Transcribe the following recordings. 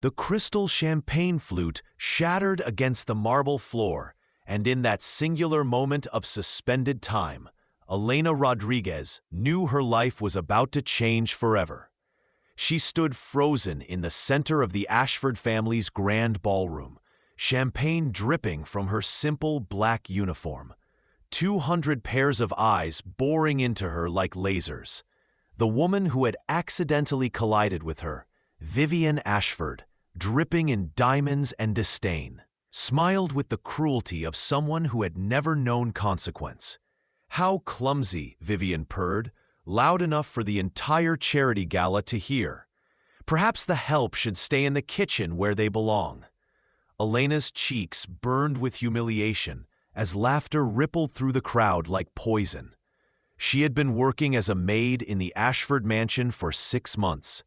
The crystal champagne flute shattered against the marble floor, and in that singular moment of suspended time, Elena Rodriguez knew her life was about to change forever. She stood frozen in the center of the Ashford family's grand ballroom, champagne dripping from her simple black uniform. 200 pairs of eyes boring into her like lasers. The woman who had accidentally collided with her, Damien Ashford, dripping in diamonds and disdain, smiled with the cruelty of someone who had never known consequence. "How clumsy," Vivian purred, loud enough for the entire charity gala to hear. "Perhaps the help should stay in the kitchen where they belong." Elena's cheeks burned with humiliation as laughter rippled through the crowd like poison. She had been working as a maid in the Ashford mansion for 6 months,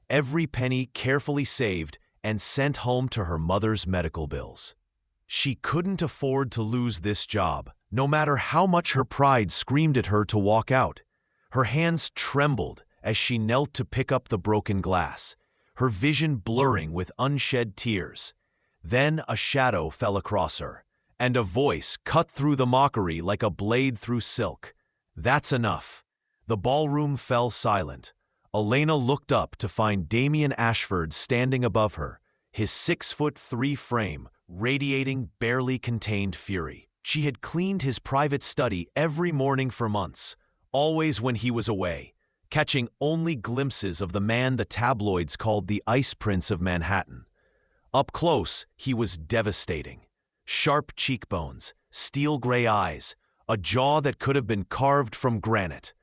every penny carefully saved and sent home to her mother's medical bills. She couldn't afford to lose this job, no matter how much her pride screamed at her to walk out. Her hands trembled as she knelt to pick up the broken glass, her vision blurring with unshed tears. Then a shadow fell across her, and a voice cut through the mockery like a blade through silk. "That's enough." The ballroom fell silent. Elena looked up to find Damien Ashford standing above her, his 6'3" frame radiating barely contained fury. She had cleaned his private study every morning for months, always when he was away, catching only glimpses of the man the tabloids called the Ice Prince of Manhattan. Up close, he was devastating. Sharp cheekbones, steel gray eyes, a jaw that could have been carved from granite.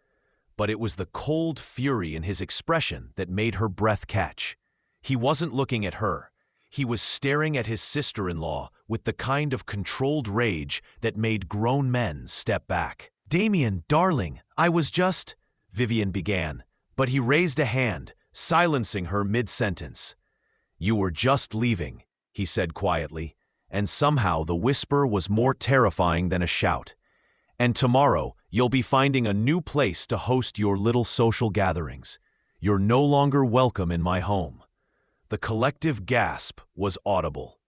But it was the cold fury in his expression that made her breath catch. He wasn't looking at her. He was staring at his sister-in-law with the kind of controlled rage that made grown men step back. "Damien, darling, I was just—" Vivian began, but he raised a hand, silencing her mid-sentence. "You were just leaving," he said quietly, and somehow the whisper was more terrifying than a shout. "And tomorrow, you'll be finding a new place to host your little social gatherings. You're no longer welcome in my home." The collective gasp was audible.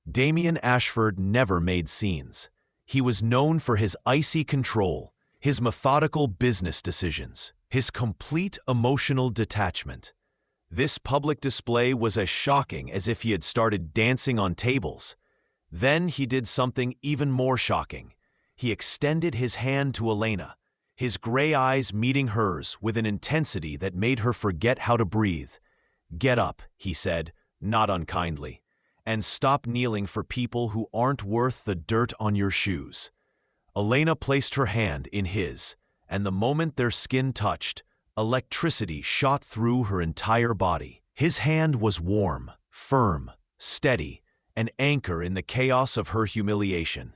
Damien Ashford never made scenes. He was known for his icy control, his methodical business decisions, his complete emotional detachment. This public display was as shocking as if he had started dancing on tables. Then he did something even more shocking. He extended his hand to Elena, his gray eyes meeting hers with an intensity that made her forget how to breathe. "Get up," he said, not unkindly, "and stop kneeling for people who aren't worth the dirt on your shoes." Elena placed her hand in his, and the moment their skin touched, electricity shot through her entire body. His hand was warm, firm, steady, an anchor in the chaos of her humiliation.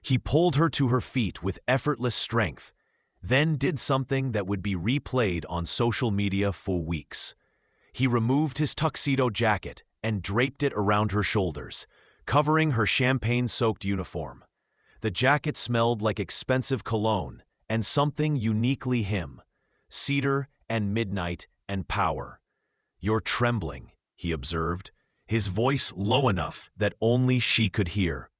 He pulled her to her feet with effortless strength, then did something that would be replayed on social media for weeks. He removed his tuxedo jacket and draped it around her shoulders, covering her champagne-soaked uniform. The jacket smelled like expensive cologne and something uniquely him: cedar and midnight and power. "You're trembling," he observed, his voice low enough that only she could hear.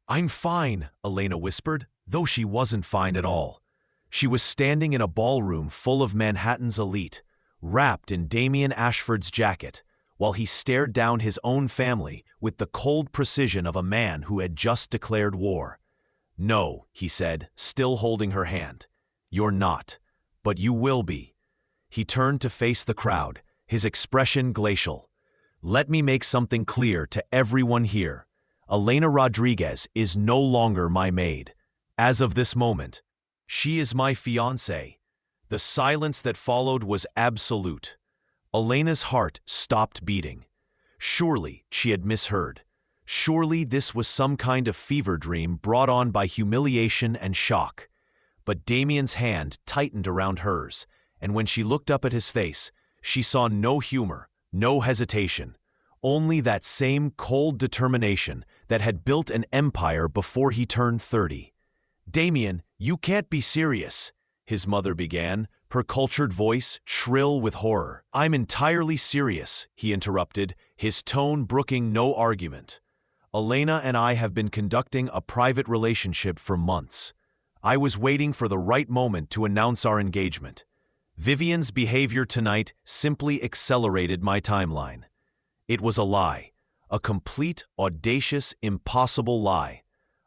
"I'm fine," Elena whispered, though she wasn't fine at all. She was standing in a ballroom full of Manhattan's elite, wrapped in Damien Ashford's jacket, while he stared down his own family with the cold precision of a man who had just declared war. "No," he said, still holding her hand. "You're not. But you will be." He turned to face the crowd, his expression glacial. "Let me make something clear to everyone here. Elena Rodriguez is no longer my maid. As of this moment, she is my fiancée." The silence that followed was absolute. Elena's heart stopped beating. Surely she had misheard. Surely this was some kind of fever dream brought on by humiliation and shock. But Damien's hand tightened around hers, and when she looked up at his face, she saw no humor, no hesitation, only that same cold determination that had built an empire before he turned 30. "Damien, you can't be serious," his mother began, her cultured voice shrill with horror. "I'm entirely serious," he interrupted, his tone brooking no argument. Elena and I have been conducting a private relationship for months. I was waiting for the right moment to announce our engagement. Vivian's behavior tonight simply accelerated my timeline. It was a lie, a complete, audacious, impossible lie.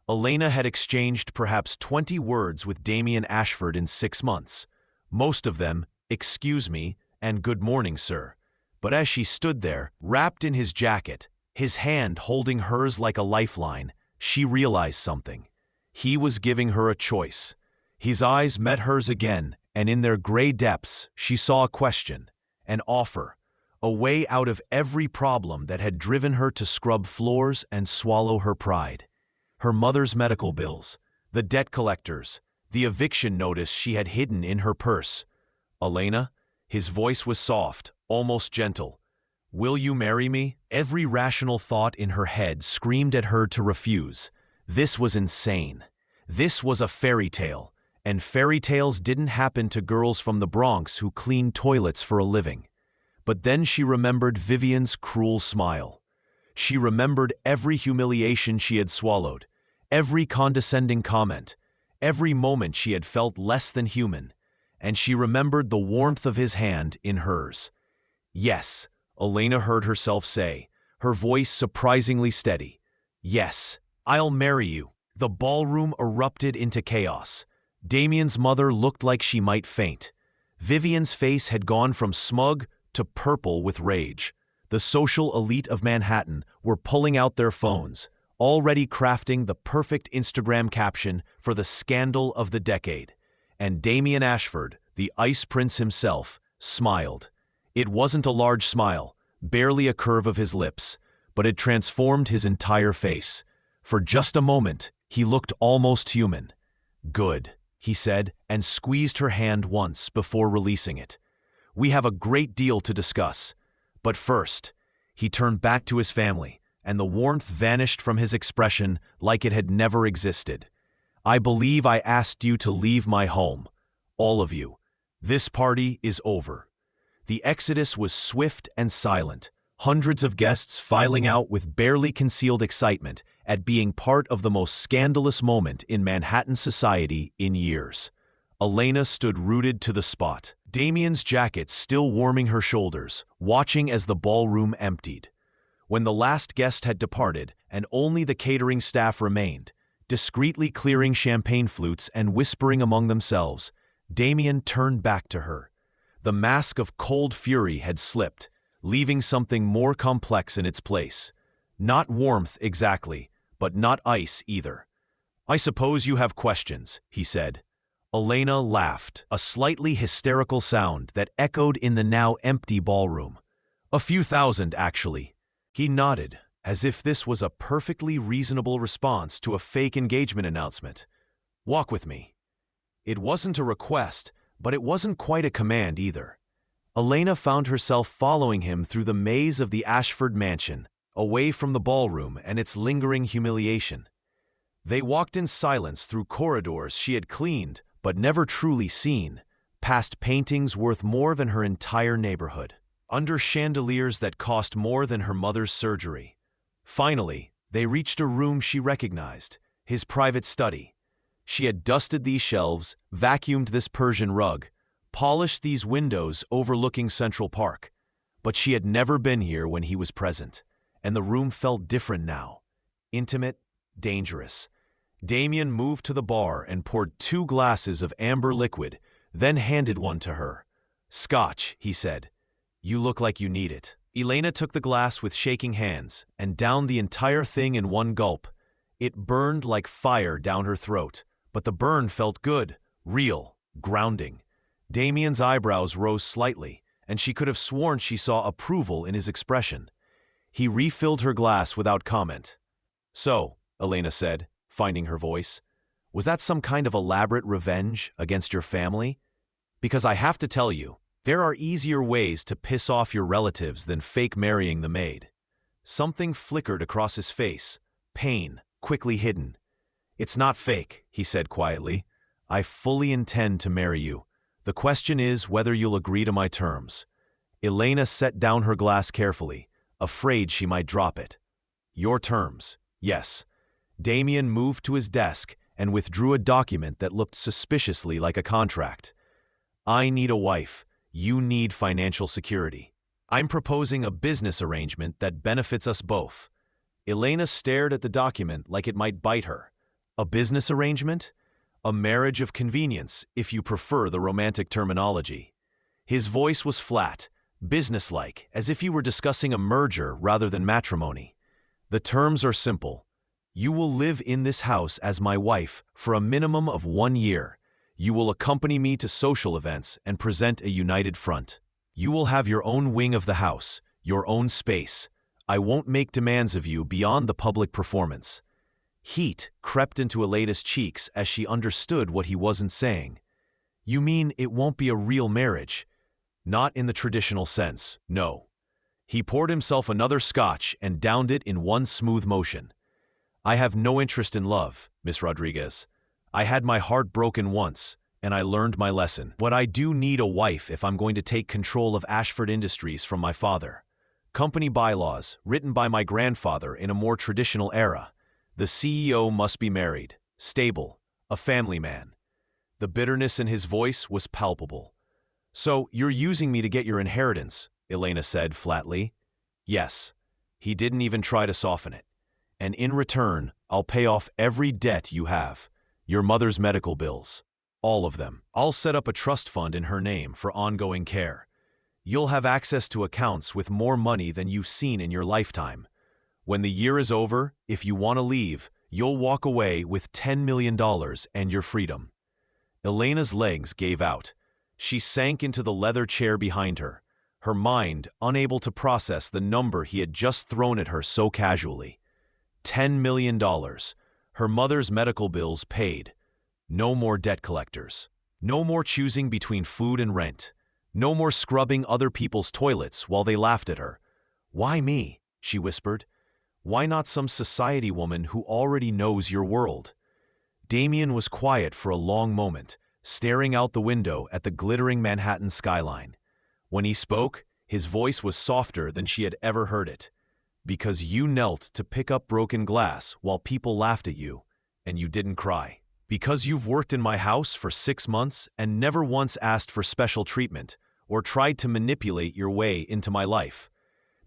Elena had exchanged perhaps 20 words with Damien Ashford in 6 months. Most of them, "Excuse me," and "Good morning, sir." But as she stood there, wrapped in his jacket, his hand holding hers like a lifeline, she realized something. He was giving her a choice. His eyes met hers again, and in their gray depths, she saw a question, an offer, a way out of every problem that had driven her to scrub floors and swallow her pride. Her mother's medical bills, the debt collectors, the eviction notice she had hidden in her purse. "Elena," his voice was soft, almost gentle. "Will you marry me?" Every rational thought in her head screamed at her to refuse. This was insane. This was a fairy tale, and fairy tales didn't happen to girls from the Bronx who cleaned toilets for a living. But then she remembered Vivian's cruel smile. She remembered every humiliation she had swallowed, every condescending comment, every moment she had felt less than human, and she remembered the warmth of his hand in hers. "Yes," Elena heard herself say, her voice surprisingly steady. "Yes, I'll marry you." The ballroom erupted into chaos. Damien's mother looked like she might faint. Vivian's face had gone from smug to purple with rage. The social elite of Manhattan were pulling out their phones, already crafting the perfect Instagram caption for the scandal of the decade. And Damien Ashford, the Ice Prince himself, smiled. It wasn't a large smile, barely a curve of his lips, but it transformed his entire face. For just a moment, he looked almost human. "Good," he said, and squeezed her hand once before releasing it. "We have a great deal to discuss. But first," he turned back to his family, and the warmth vanished from his expression like it had never existed. "I believe I asked you to leave my home. All of you. This party is over." The exodus was swift and silent, hundreds of guests filing out with barely concealed excitement at being part of the most scandalous moment in Manhattan society in years. Elena stood rooted to the spot, Damien's jacket still warming her shoulders, watching as the ballroom emptied. When the last guest had departed and only the catering staff remained, discreetly clearing champagne flutes and whispering among themselves, Damien turned back to her. The mask of cold fury had slipped, leaving something more complex in its place. Not warmth exactly, but not ice either. "I suppose you have questions," he said. Elena laughed, a slightly hysterical sound that echoed in the now empty ballroom. "A few thousand, actually." He nodded, as if this was a perfectly reasonable response to a fake engagement announcement. "Walk with me." It wasn't a request, but it wasn't quite a command either. Elena found herself following him through the maze of the Ashford mansion, away from the ballroom and its lingering humiliation. They walked in silence through corridors she had cleaned but never truly seen, past paintings worth more than her entire neighborhood, under chandeliers that cost more than her mother's surgery. Finally, they reached a room she recognized, his private study. She had dusted these shelves, vacuumed this Persian rug, polished these windows overlooking Central Park, but she had never been here when he was present. And the room felt different now. Intimate, dangerous. Damien moved to the bar and poured 2 glasses of amber liquid, then handed one to her. "Scotch," he said. "You look like you need it." Elena took the glass with shaking hands and downed the entire thing in one gulp. It burned like fire down her throat, but the burn felt good, real, grounding. Damien's eyebrows rose slightly, and she could have sworn she saw approval in his expression. He refilled her glass without comment. "So," Elena said, finding her voice, "was that some kind of elaborate revenge against your family? Because I have to tell you, there are easier ways to piss off your relatives than fake marrying the maid." Something flickered across his face, pain, quickly hidden. "It's not fake," he said quietly. "I fully intend to marry you. The question is whether you'll agree to my terms." Elena set down her glass carefully, afraid she might drop it. Your terms, yes. Damien moved to his desk and withdrew a document that looked suspiciously like a contract. I need a wife. You need financial security. I'm proposing a business arrangement that benefits us both. Elena stared at the document like it might bite her. A business arrangement? A marriage of convenience, if you prefer the romantic terminology. His voice was flat, businesslike, as if he were discussing a merger rather than matrimony. The terms are simple. You will live in this house as my wife for a minimum of 1 year. You will accompany me to social events and present a united front. You will have your own wing of the house, your own space. I won't make demands of you beyond the public performance. Heat crept into Elena's cheeks as she understood what he wasn't saying. You mean it won't be a real marriage? Not in the traditional sense, no. He poured himself another scotch and downed it in one smooth motion. I have no interest in love, Miss Rodriguez. I had my heart broken once, and I learned my lesson. But I do need a wife if I'm going to take control of Ashford Industries from my father. Company bylaws, written by my grandfather in a more traditional era. The CEO must be married, stable, a family man. The bitterness in his voice was palpable. So, you're using me to get your inheritance, Elena said flatly. Yes. He didn't even try to soften it. And in return, I'll pay off every debt you have. Your mother's medical bills. All of them. I'll set up a trust fund in her name for ongoing care. You'll have access to accounts with more money than you've seen in your lifetime. When the year is over, if you want to leave, you'll walk away with $10 million and your freedom. Elena's legs gave out. She sank into the leather chair behind her, her mind unable to process the number he had just thrown at her so casually. $10 million. Her mother's medical bills paid. No more debt collectors. No more choosing between food and rent. No more scrubbing other people's toilets while they laughed at her. Why me? She whispered. Why not some society woman who already knows your world? Damien was quiet for a long moment, staring out the window at the glittering Manhattan skyline. When he spoke, his voice was softer than she had ever heard it. Because you knelt to pick up broken glass while people laughed at you, and you didn't cry. Because you've worked in my house for 6 months and never once asked for special treatment or tried to manipulate your way into my life.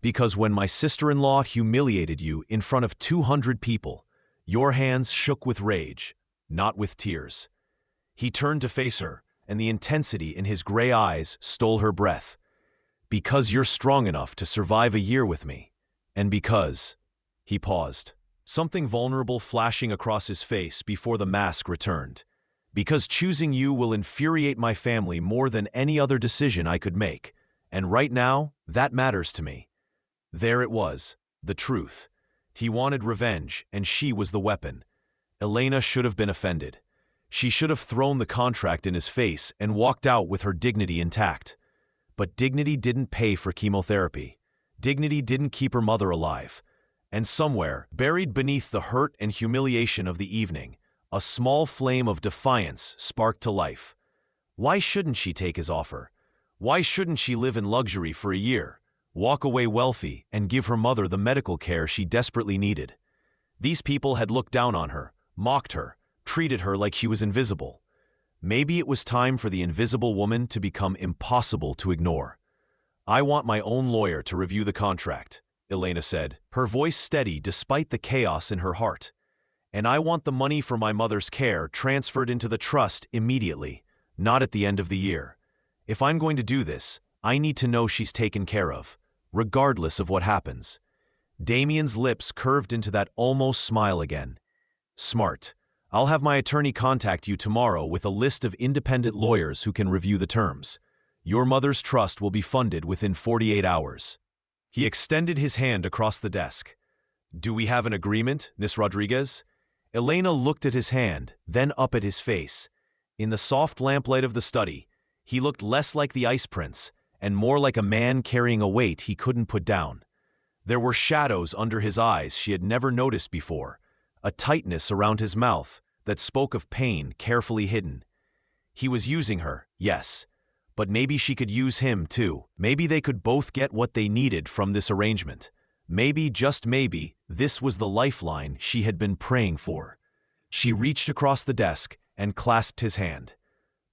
Because when my sister-in-law humiliated you in front of 200 people, your hands shook with rage, not with tears. He turned to face her, and the intensity in his gray eyes stole her breath. Because you're strong enough to survive a year with me. And because... He paused, something vulnerable flashing across his face before the mask returned. Because choosing you will infuriate my family more than any other decision I could make. And right now, that matters to me. There it was, the truth. He wanted revenge, and she was the weapon. Elena should have been offended. She should have thrown the contract in his face and walked out with her dignity intact. But dignity didn't pay for chemotherapy. Dignity didn't keep her mother alive. And somewhere, buried beneath the hurt and humiliation of the evening, a small flame of defiance sparked to life. Why shouldn't she take his offer? Why shouldn't she live in luxury for a year, walk away wealthy, and give her mother the medical care she desperately needed? These people had looked down on her, mocked her, treated her like she was invisible. Maybe it was time for the invisible woman to become impossible to ignore. I want my own lawyer to review the contract, Elena said, her voice steady despite the chaos in her heart. And I want the money for my mother's care transferred into the trust immediately, not at the end of the year. If I'm going to do this, I need to know she's taken care of, regardless of what happens. Damien's lips curved into that almost smile again. Smart. I'll have my attorney contact you tomorrow with a list of independent lawyers who can review the terms. Your mother's trust will be funded within 48 hours. He extended his hand across the desk. Do we have an agreement, Miss Rodriguez? Elena looked at his hand, then up at his face. In the soft lamplight of the study, he looked less like the Ice Prince and more like a man carrying a weight he couldn't put down. There were shadows under his eyes she had never noticed before, a tightness around his mouth that spoke of pain carefully hidden. He was using her, yes, but maybe she could use him too. Maybe they could both get what they needed from this arrangement. Maybe, just maybe, this was the lifeline she had been praying for. She reached across the desk and clasped his hand.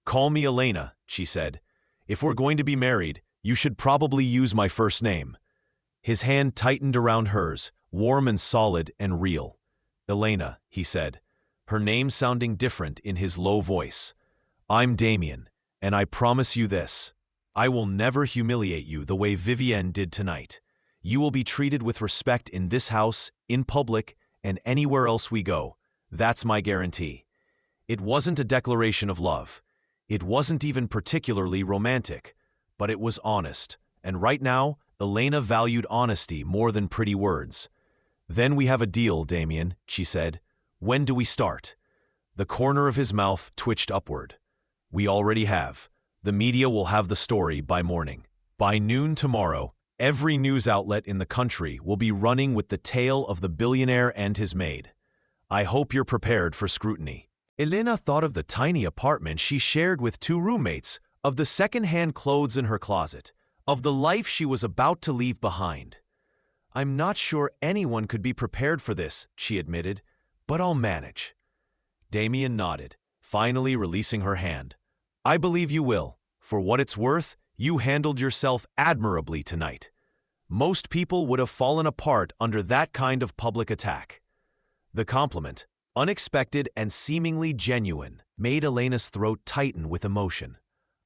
"Call me Elena," she said. "If we're going to be married, you should probably use my first name." His hand tightened around hers, warm and solid and real. "Elena," he said, her name sounding different in his low voice. "I'm Damien, and I promise you this. I will never humiliate you the way Vivienne did tonight. You will be treated with respect in this house, in public, and anywhere else we go. That's my guarantee." It wasn't a declaration of love. It wasn't even particularly romantic, but it was honest, and right now, Elena valued honesty more than pretty words. "Then we have a deal, Damien," she said. "When do we start?" The corner of his mouth twitched upward. "We already have. The media will have the story by morning. By noon tomorrow, every news outlet in the country will be running with the tale of the billionaire and his maid. I hope you're prepared for scrutiny." Elena thought of the tiny apartment she shared with two roommates, of the second-hand clothes in her closet, of the life she was about to leave behind. "I'm not sure anyone could be prepared for this," she admitted, "but I'll manage." Damien nodded, finally releasing her hand. "I believe you will. For what it's worth, you handled yourself admirably tonight. Most people would have fallen apart under that kind of public attack." The compliment, unexpected and seemingly genuine, made Elena's throat tighten with emotion.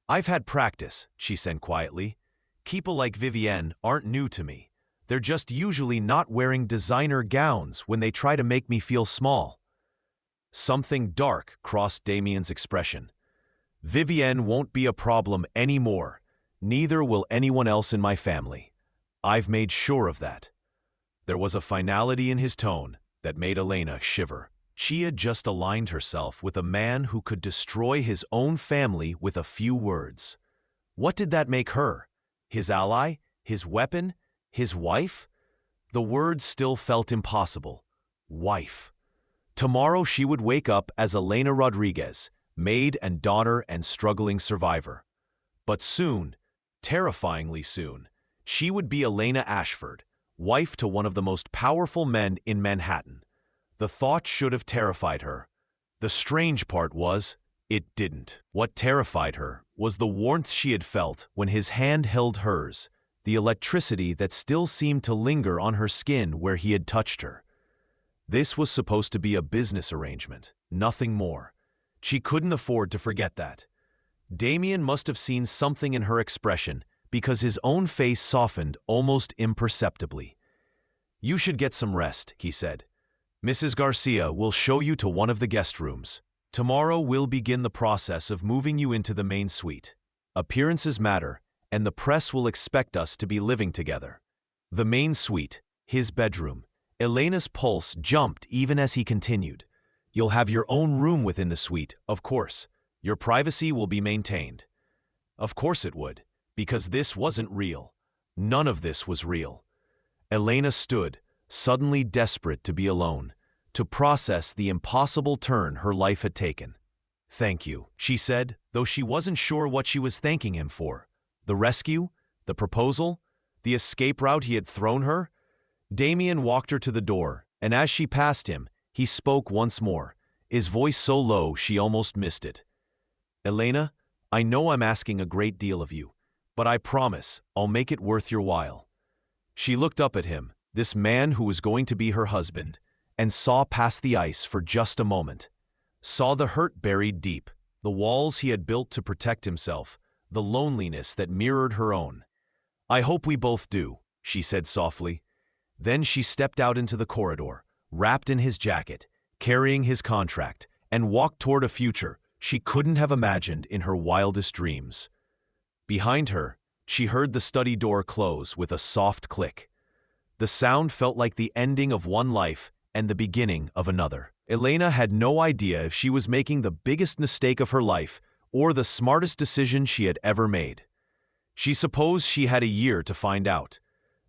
"I've had practice," she said quietly. "People like Vivienne aren't new to me. They're just usually not wearing designer gowns when they try to make me feel small." Something dark crossed Damien's expression. "Vivienne won't be a problem anymore. Neither will anyone else in my family. I've made sure of that." There was a finality in his tone that made Elena shiver. She had just aligned herself with a man who could destroy his own family with a few words. What did that make her? His ally? His weapon? His wife? The words still felt impossible. Wife. Tomorrow she would wake up as Elena Rodriguez, maid and daughter and struggling survivor. But soon, terrifyingly soon, she would be Elena Ashford, wife to one of the most powerful men in Manhattan. The thought should have terrified her. The strange part was, it didn't. What terrified her was the warmth she had felt when his hand held hers, the electricity that still seemed to linger on her skin where he had touched her. This was supposed to be a business arrangement, nothing more. She couldn't afford to forget that. Damien must have seen something in her expression because his own face softened almost imperceptibly. "You should get some rest," he said. "Mrs. Garcia will show you to one of the guest rooms. Tomorrow we'll begin the process of moving you into the main suite. Appearances matter, and the press will expect us to be living together." The main suite, his bedroom. Elena's pulse jumped even as he continued. "You'll have your own room within the suite, of course. Your privacy will be maintained." Of course it would, because this wasn't real. None of this was real. Elena stood, suddenly desperate to be alone, to process the impossible turn her life had taken. "Thank you," she said, though she wasn't sure what she was thanking him for. The rescue? The proposal? The escape route he had thrown her? Damien walked her to the door, and as she passed him, he spoke once more, his voice so low she almost missed it. "Elena, I know I'm asking a great deal of you, but I promise I'll make it worth your while." She looked up at him, this man who was going to be her husband, and saw past the ice for just a moment. Saw the hurt buried deep, the walls he had built to protect himself, the loneliness that mirrored her own. "I hope we both do," she said softly. Then she stepped out into the corridor, wrapped in his jacket, carrying his contract, and walked toward a future she couldn't have imagined in her wildest dreams. Behind her, she heard the study door close with a soft click. The sound felt like the ending of one life and the beginning of another. Elena had no idea if she was making the biggest mistake of her life or the smartest decision she had ever made. She supposed she had a year to find out.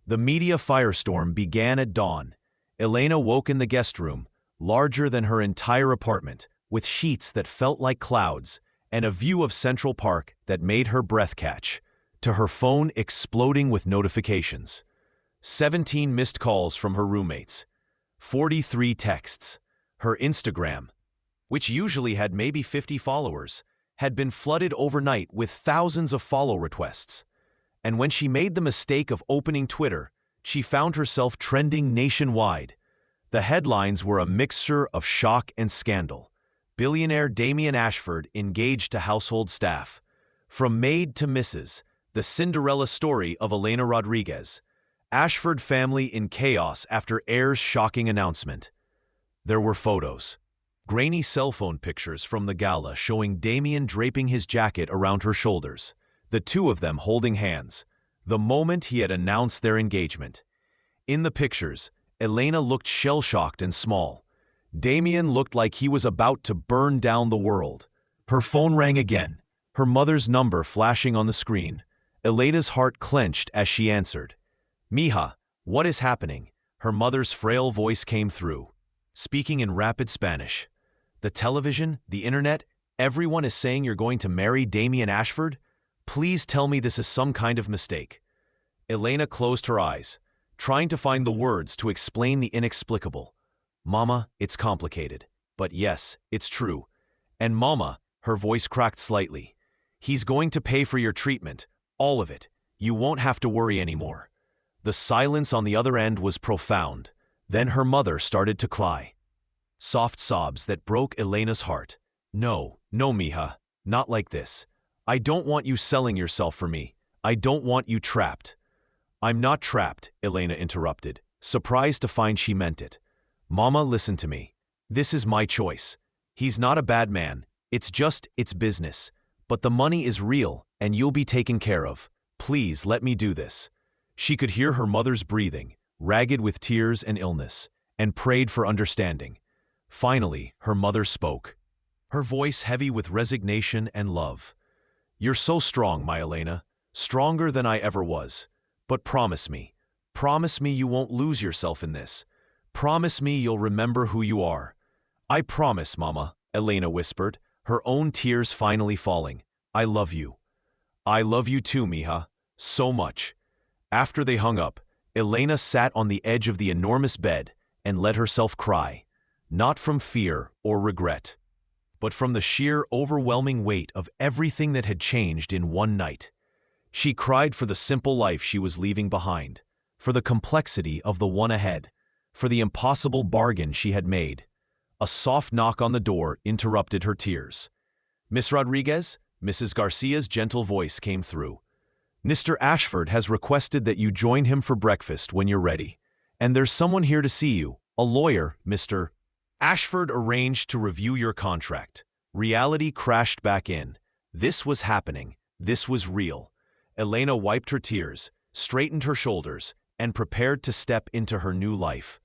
The media firestorm began at dawn. Elena woke in the guest room, larger than her entire apartment, with sheets that felt like clouds and a view of Central Park that made her breath catch, to her phone exploding with notifications. 17 missed calls from her roommates, 43 texts. Her Instagram, which usually had maybe 50 followers, had been flooded overnight with thousands of follow requests. And when she made the mistake of opening Twitter, she found herself trending nationwide. The headlines were a mixture of shock and scandal. Billionaire Damien Ashford engaged to household staff. From maid to Mrs., the Cinderella story of Elena Rodriguez. Ashford family in chaos after heir's shocking announcement. There were photos. Grainy cell phone pictures from the gala showing Damien draping his jacket around her shoulders, the two of them holding hands, the moment he had announced their engagement. In the pictures, Elena looked shell-shocked and small. Damien looked like he was about to burn down the world. Her phone rang again, her mother's number flashing on the screen. Elena's heart clenched as she answered. "Mija, what is happening?" Her mother's frail voice came through, speaking in rapid Spanish. "The television, the internet, everyone is saying you're going to marry Damien Ashford? Please tell me this is some kind of mistake." Elena closed her eyes, trying to find the words to explain the inexplicable. "Mama, it's complicated. But yes, it's true. And Mama," her voice cracked slightly, "he's going to pay for your treatment, all of it. You won't have to worry anymore." The silence on the other end was profound. Then her mother started to cry. Soft sobs that broke Elena's heart. "No, no, Mija, not like this. I don't want you selling yourself for me. I don't want you trapped." "I'm not trapped," Elena interrupted, surprised to find she meant it. "Mama, listen to me. This is my choice. He's not a bad man. It's business. But the money is real, and you'll be taken care of. Please let me do this." She could hear her mother's breathing, ragged with tears and illness, and prayed for understanding. Finally, her mother spoke, her voice heavy with resignation and love. "You're so strong, my Elena, stronger than I ever was. But promise me you won't lose yourself in this. Promise me you'll remember who you are." "I promise, Mama," Elena whispered, her own tears finally falling. "I love you." "I love you too, Mija, so much." After they hung up, Elena sat on the edge of the enormous bed and let herself cry, not from fear or regret, but from the sheer overwhelming weight of everything that had changed in one night. She cried for the simple life she was leaving behind, for the complexity of the one ahead, for the impossible bargain she had made. A soft knock on the door interrupted her tears. "Miss Rodriguez?" Mrs. Garcia's gentle voice came through. "Mr. Ashford has requested that you join him for breakfast when you're ready. And there's someone here to see you, a lawyer, Mr. Ashford arranged to review your contract." Reality crashed back in. This was happening. This was real. Elena wiped her tears, straightened her shoulders, and prepared to step into her new life.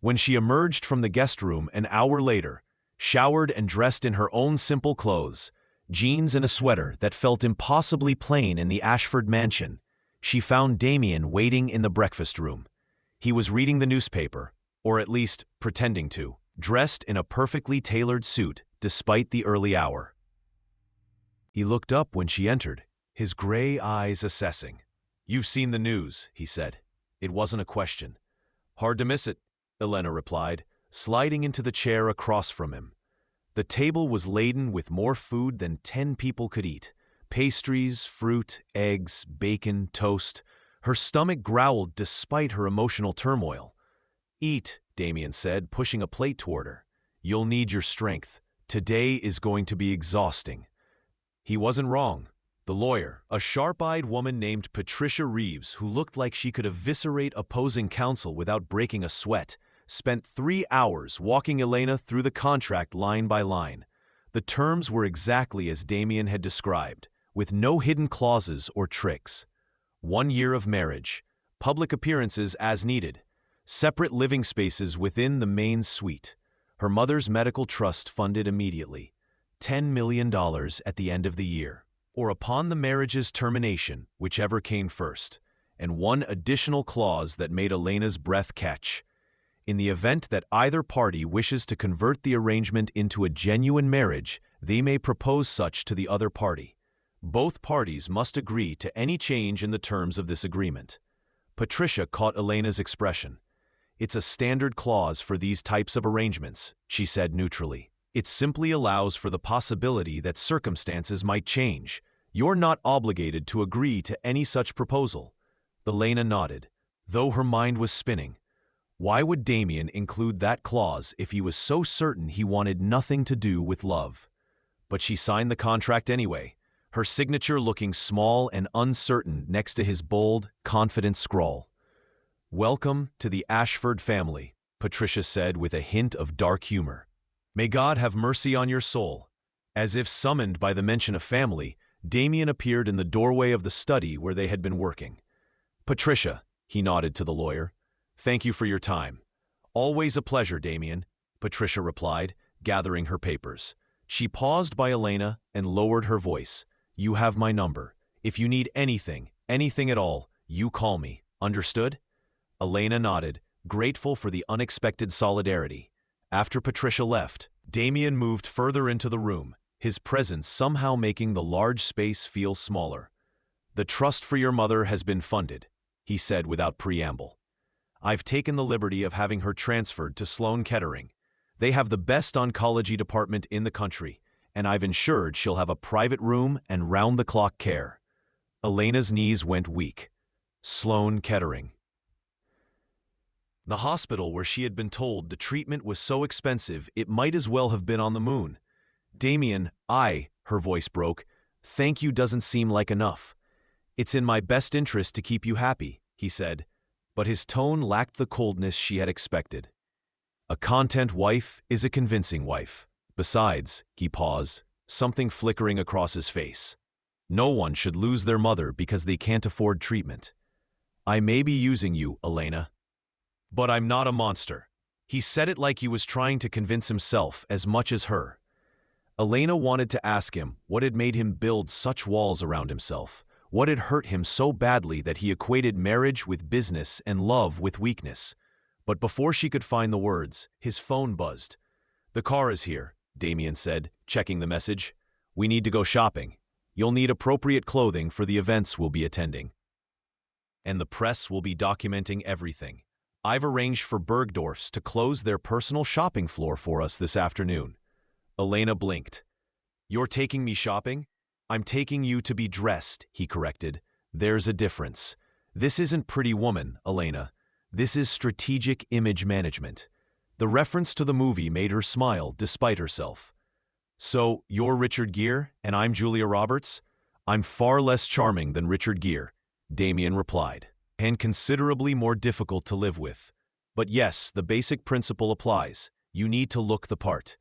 When she emerged from the guest room an hour later, showered and dressed in her own simple clothes, jeans and a sweater that felt impossibly plain in the Ashford mansion, she found Damien waiting in the breakfast room. He was reading the newspaper, or at least pretending to, dressed in a perfectly tailored suit despite the early hour. He looked up when she entered, his gray eyes assessing. "You've seen the news," he said. It wasn't a question. "Hard to miss it," Elena replied, sliding into the chair across from him. The table was laden with more food than 10 people could eat. Pastries, fruit, eggs, bacon, toast. Her stomach growled despite her emotional turmoil. "Eat," Damien said, pushing a plate toward her. "You'll need your strength. Today is going to be exhausting." He wasn't wrong. The lawyer, a sharp-eyed woman named Patricia Reeves, who looked like she could eviscerate opposing counsel without breaking a sweat, spent 3 hours walking Elena through the contract line by line. The terms were exactly as Damien had described, with no hidden clauses or tricks. 1 year of marriage, public appearances as needed, separate living spaces within the main suite, her mother's medical trust funded immediately, $10 million at the end of the year, or upon the marriage's termination, whichever came first, and one additional clause that made Elena's breath catch. In the event that either party wishes to convert the arrangement into a genuine marriage, they may propose such to the other party. Both parties must agree to any change in the terms of this agreement. Patricia caught Elena's expression. "It's a standard clause for these types of arrangements," she said neutrally. "It simply allows for the possibility that circumstances might change. You're not obligated to agree to any such proposal." Elena nodded, though her mind was spinning. Why would Damien include that clause if he was so certain he wanted nothing to do with love? But she signed the contract anyway, her signature looking small and uncertain next to his bold, confident scrawl. "Welcome to the Ashford family," Patricia said with a hint of dark humor. "May God have mercy on your soul." As if summoned by the mention of family, Damien appeared in the doorway of the study where they had been working. "Patricia," he nodded to the lawyer, "thank you for your time." "Always a pleasure, Damien," Patricia replied, gathering her papers. She paused by Elena and lowered her voice. "You have my number. If you need anything at all, you call me. Understood?" Elena nodded, grateful for the unexpected solidarity. After Patricia left, Damien moved further into the room, his presence somehow making the large space feel smaller. "The trust for your mother has been funded," he said without preamble. "I've taken the liberty of having her transferred to Sloan Kettering. They have the best oncology department in the country, and I've ensured she'll have a private room and round-the-clock care." Elena's knees went weak. Sloan Kettering. The hospital where she had been told the treatment was so expensive it might as well have been on the moon. "Damien, her voice broke, "thank you doesn't seem like enough. It's in my best interest to keep you happy," he said, but his tone lacked the coldness she had expected. "A content wife is a convincing wife. Besides," he paused, something flickering across his face, "no one should lose their mother because they can't afford treatment. I may be using you, Elena, but I'm not a monster." He said it like he was trying to convince himself as much as her. Elena wanted to ask him what had made him build such walls around himself, what had hurt him so badly that he equated marriage with business and love with weakness. But before she could find the words, his phone buzzed. "The car is here," Damien said, checking the message. "We need to go shopping. You'll need appropriate clothing for the events we'll be attending. And the press will be documenting everything. I've arranged for Bergdorf's to close their personal shopping floor for us this afternoon." Elena blinked. "You're taking me shopping?" "I'm taking you to be dressed," he corrected. "There's a difference. This isn't Pretty Woman, Elena. This is strategic image management." The reference to the movie made her smile despite herself. "So, you're Richard Gere, and I'm Julia Roberts?" "I'm far less charming than Richard Gere," Damien replied, "and considerably more difficult to live with. But yes, the basic principle applies. You need to look the part."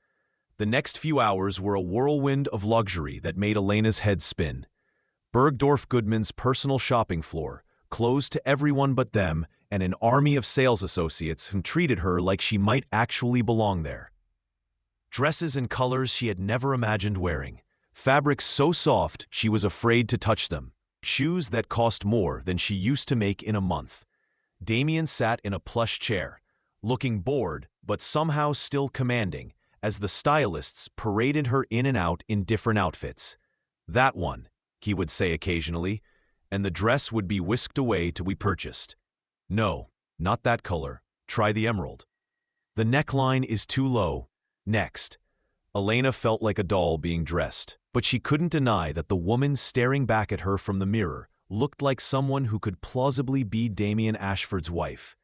The next few hours were a whirlwind of luxury that made Elena's head spin. Bergdorf Goodman's personal shopping floor, closed to everyone but them, and an army of sales associates who treated her like she might actually belong there. Dresses in colors she had never imagined wearing, fabrics so soft she was afraid to touch them, shoes that cost more than she used to make in a month. Damien sat in a plush chair, looking bored but somehow still commanding, as the stylists paraded her in and out in different outfits. "That one," he would say occasionally, and the dress would be whisked away to be purchased. "No, not that color. Try the emerald. The neckline is too low. Next." Elena felt like a doll being dressed, but she couldn't deny that the woman staring back at her from the mirror looked like someone who could plausibly be Damien Ashford's wife.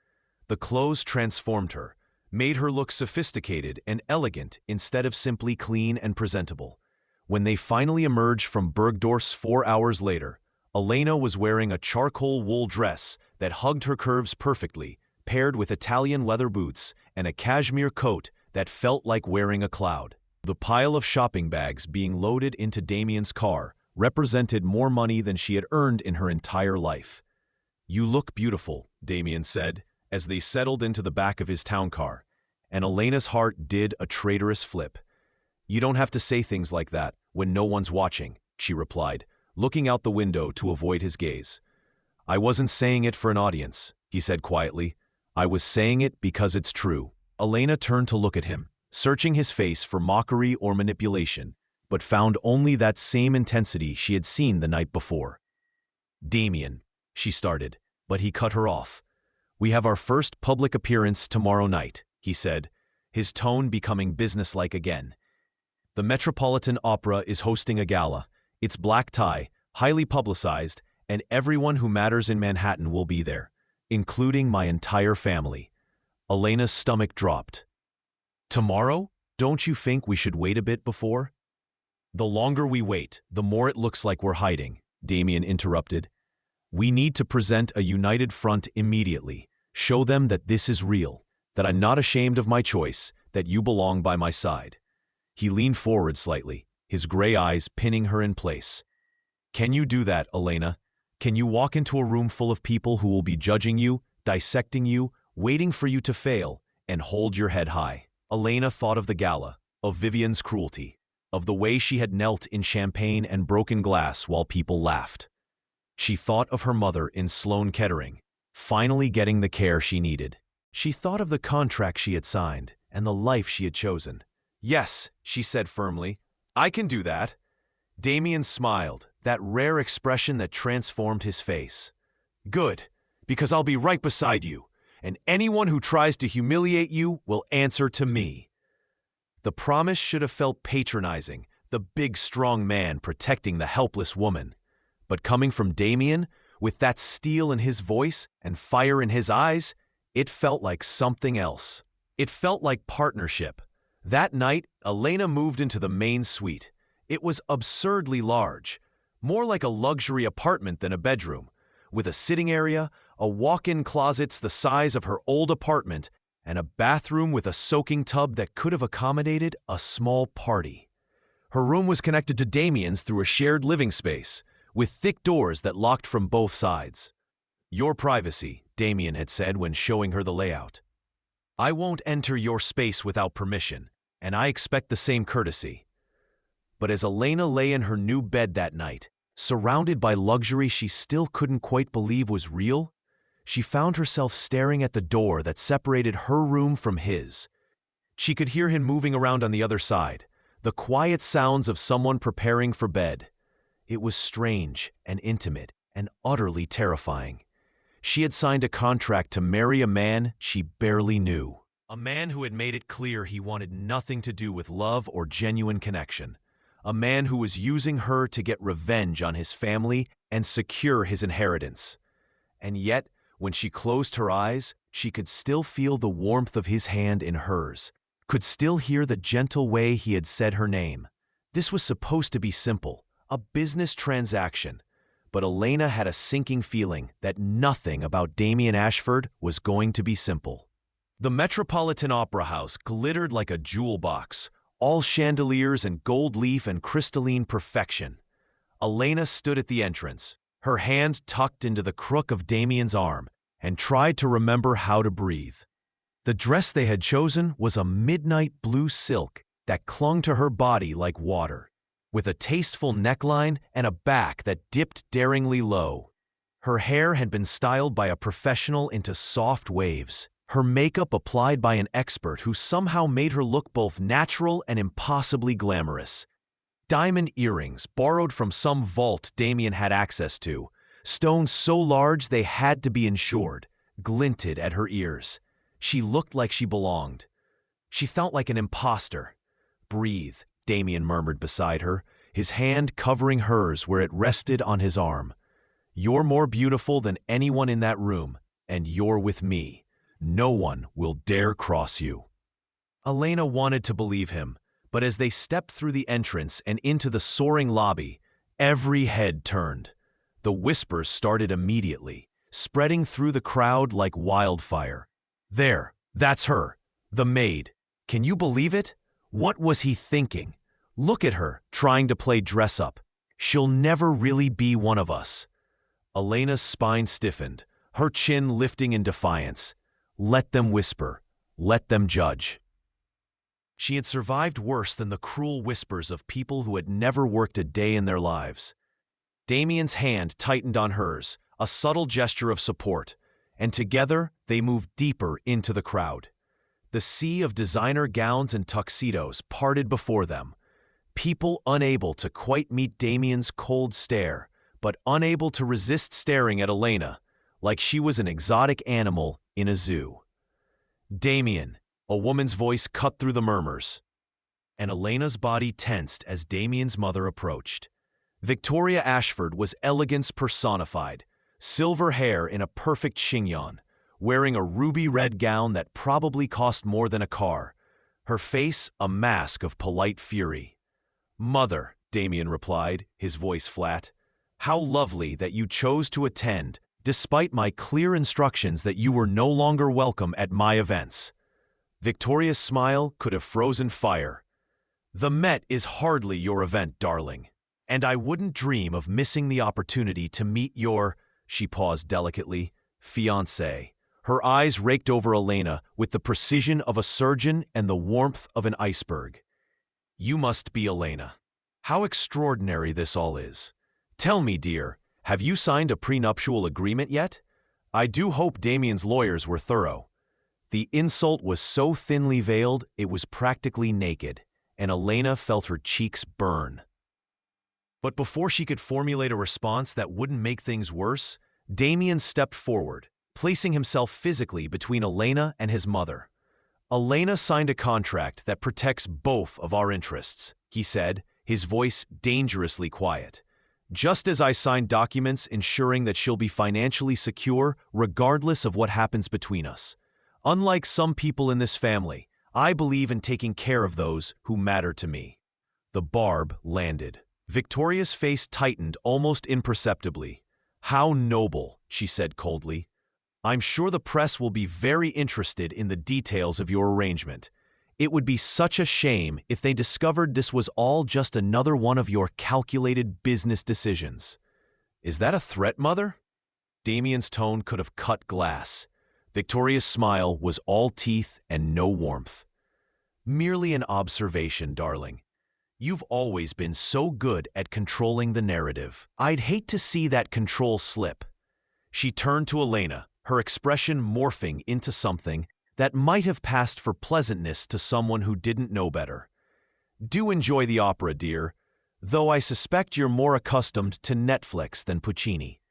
The clothes transformed her, made her look sophisticated and elegant instead of simply clean and presentable. When they finally emerged from Bergdorf's 4 hours later, Elena was wearing a charcoal wool dress that hugged her curves perfectly, paired with Italian leather boots and a cashmere coat that felt like wearing a cloud. The pile of shopping bags being loaded into Damien's car represented more money than she had earned in her entire life. "You look beautiful," Damien said, as they settled into the back of his town car, and Elena's heart did a traitorous flip. "You don't have to say things like that when no one's watching," she replied, looking out the window to avoid his gaze. "I wasn't saying it for an audience," he said quietly. "I was saying it because it's true." Elena turned to look at him, searching his face for mockery or manipulation, but found only that same intensity she had seen the night before. "Damien," she started. but he cut her off. "We have our first public appearance tomorrow night," he said, his tone becoming businesslike again. "The Metropolitan Opera is hosting a gala. It's black tie, highly publicized, and everyone who matters in Manhattan will be there, including my entire family." Elena's stomach dropped. "Tomorrow? Don't you think we should wait a bit before?" "The longer we wait, the more it looks like we're hiding," Damien interrupted. "We need to present a united front immediately. Show them that this is real, that I'm not ashamed of my choice, that you belong by my side." He leaned forward slightly, his gray eyes pinning her in place. "Can you do that, Elena? Can you walk into a room full of people who will be judging you, dissecting you, waiting for you to fail, and hold your head high?" Elena thought of the gala, of Vivian's cruelty, of the way she had knelt in champagne and broken glass while people laughed. She thought of her mother in Sloane Kettering, finally getting the care she needed. She thought of the contract she had signed and the life she had chosen. "Yes," she said firmly, "I can do that." Damien smiled, that rare expression that transformed his face. "Good, because I'll be right beside you, and anyone who tries to humiliate you will answer to me." The promise should have felt patronizing, the big, strong man protecting the helpless woman. But coming from Damien, with that steel in his voice and fire in his eyes, it felt like something else. It felt like partnership. That night, Elena moved into the main suite. It was absurdly large, more like a luxury apartment than a bedroom, with a sitting area, a walk-in closets the size of her old apartment, and a bathroom with a soaking tub that could have accommodated a small party. Her room was connected to Damien's through a shared living space, with thick doors that locked from both sides. "Your privacy," Damien had said when showing her the layout. "I won't enter your space without permission, and I expect the same courtesy." But as Elena lay in her new bed that night, surrounded by luxury she still couldn't quite believe was real, she found herself staring at the door that separated her room from his. She could hear him moving around on the other side, the quiet sounds of someone preparing for bed. It was strange and intimate and utterly terrifying. She had signed a contract to marry a man she barely knew, a man who had made it clear he wanted nothing to do with love or genuine connection, a man who was using her to get revenge on his family and secure his inheritance. And yet, when she closed her eyes, she could still feel the warmth of his hand in hers, could still hear the gentle way he had said her name. This was supposed to be simple, a business transaction, but Elena had a sinking feeling that nothing about Damien Ashford was going to be simple. The Metropolitan Opera House glittered like a jewel box, all chandeliers and gold leaf and crystalline perfection. Elena stood at the entrance, her hand tucked into the crook of Damien's arm, and tried to remember how to breathe. The dress they had chosen was a midnight blue silk that clung to her body like water, with a tasteful neckline and a back that dipped daringly low. Her hair had been styled by a professional into soft waves, her makeup applied by an expert who somehow made her look both natural and impossibly glamorous. Diamond earrings, borrowed from some vault Damien had access to, stones so large they had to be insured, glinted at her ears. She looked like she belonged. She felt like an imposter. "Breathe," Damien murmured beside her, his hand covering hers where it rested on his arm. "You're more beautiful than anyone in that room, and you're with me. No one will dare cross you." Elena wanted to believe him, but as they stepped through the entrance and into the soaring lobby, every head turned. The whispers started immediately, spreading through the crowd like wildfire. "There, that's her, the maid. Can you believe it? What was he thinking? Look at her, trying to play dress-up. She'll never really be one of us." Elena's spine stiffened, her chin lifting in defiance. Let them whisper. Let them judge. She had survived worse than the cruel whispers of people who had never worked a day in their lives. Damien's hand tightened on hers, a subtle gesture of support, and together they moved deeper into the crowd. The sea of designer gowns and tuxedos parted before them, people unable to quite meet Damien's cold stare, but unable to resist staring at Elena, like she was an exotic animal in a zoo. "Damien," a woman's voice cut through the murmurs, and Elena's body tensed as Damien's mother approached. Victoria Ashford was elegance personified, silver hair in a perfect chignon, wearing a ruby-red gown that probably cost more than a car, her face a mask of polite fury. "Mother," Damien replied, his voice flat, "how lovely that you chose to attend, despite my clear instructions that you were no longer welcome at my events." Victoria's smile could have frozen fire. "The Met is hardly your event, darling, and I wouldn't dream of missing the opportunity to meet your," she paused delicately, "fiancé." Her eyes raked over Elena with the precision of a surgeon and the warmth of an iceberg. "You must be Elena. How extraordinary this all is. Tell me, dear, have you signed a prenuptial agreement yet? I do hope Damien's lawyers were thorough." The insult was so thinly veiled it was practically naked, and Elena felt her cheeks burn. But before she could formulate a response that wouldn't make things worse, Damien stepped forward, placing himself physically between Elena and his mother. "Elena signed a contract that protects both of our interests," he said, his voice dangerously quiet. "Just as I signed documents ensuring that she'll be financially secure regardless of what happens between us. Unlike some people in this family, I believe in taking care of those who matter to me." The barb landed. Victoria's face tightened almost imperceptibly. "How noble," she said coldly. "I'm sure the press will be very interested in the details of your arrangement. It would be such a shame if they discovered this was all just another one of your calculated business decisions." "Is that a threat, Mother?" Damien's tone could have cut glass. Victoria's smile was all teeth and no warmth. "Merely an observation, darling. You've always been so good at controlling the narrative. I'd hate to see that control slip." She turned to Elena, her expression morphing into something that might have passed for pleasantness to someone who didn't know better. "Do enjoy the opera, dear, though I suspect you're more accustomed to Netflix than Puccini."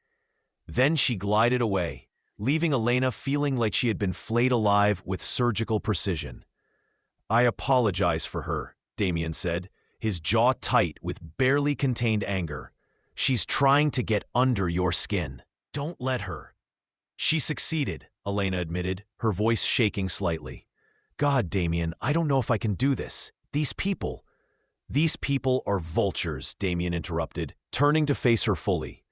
Then she glided away, leaving Elena feeling like she had been flayed alive with surgical precision. "I apologize for her," Damien said, his jaw tight with barely contained anger. "She's trying to get under your skin. Don't let her." "She succeeded," Elena admitted, her voice shaking slightly. "God, Damien, I don't know if I can do this. These people are vultures," Damien interrupted, turning to face her fully.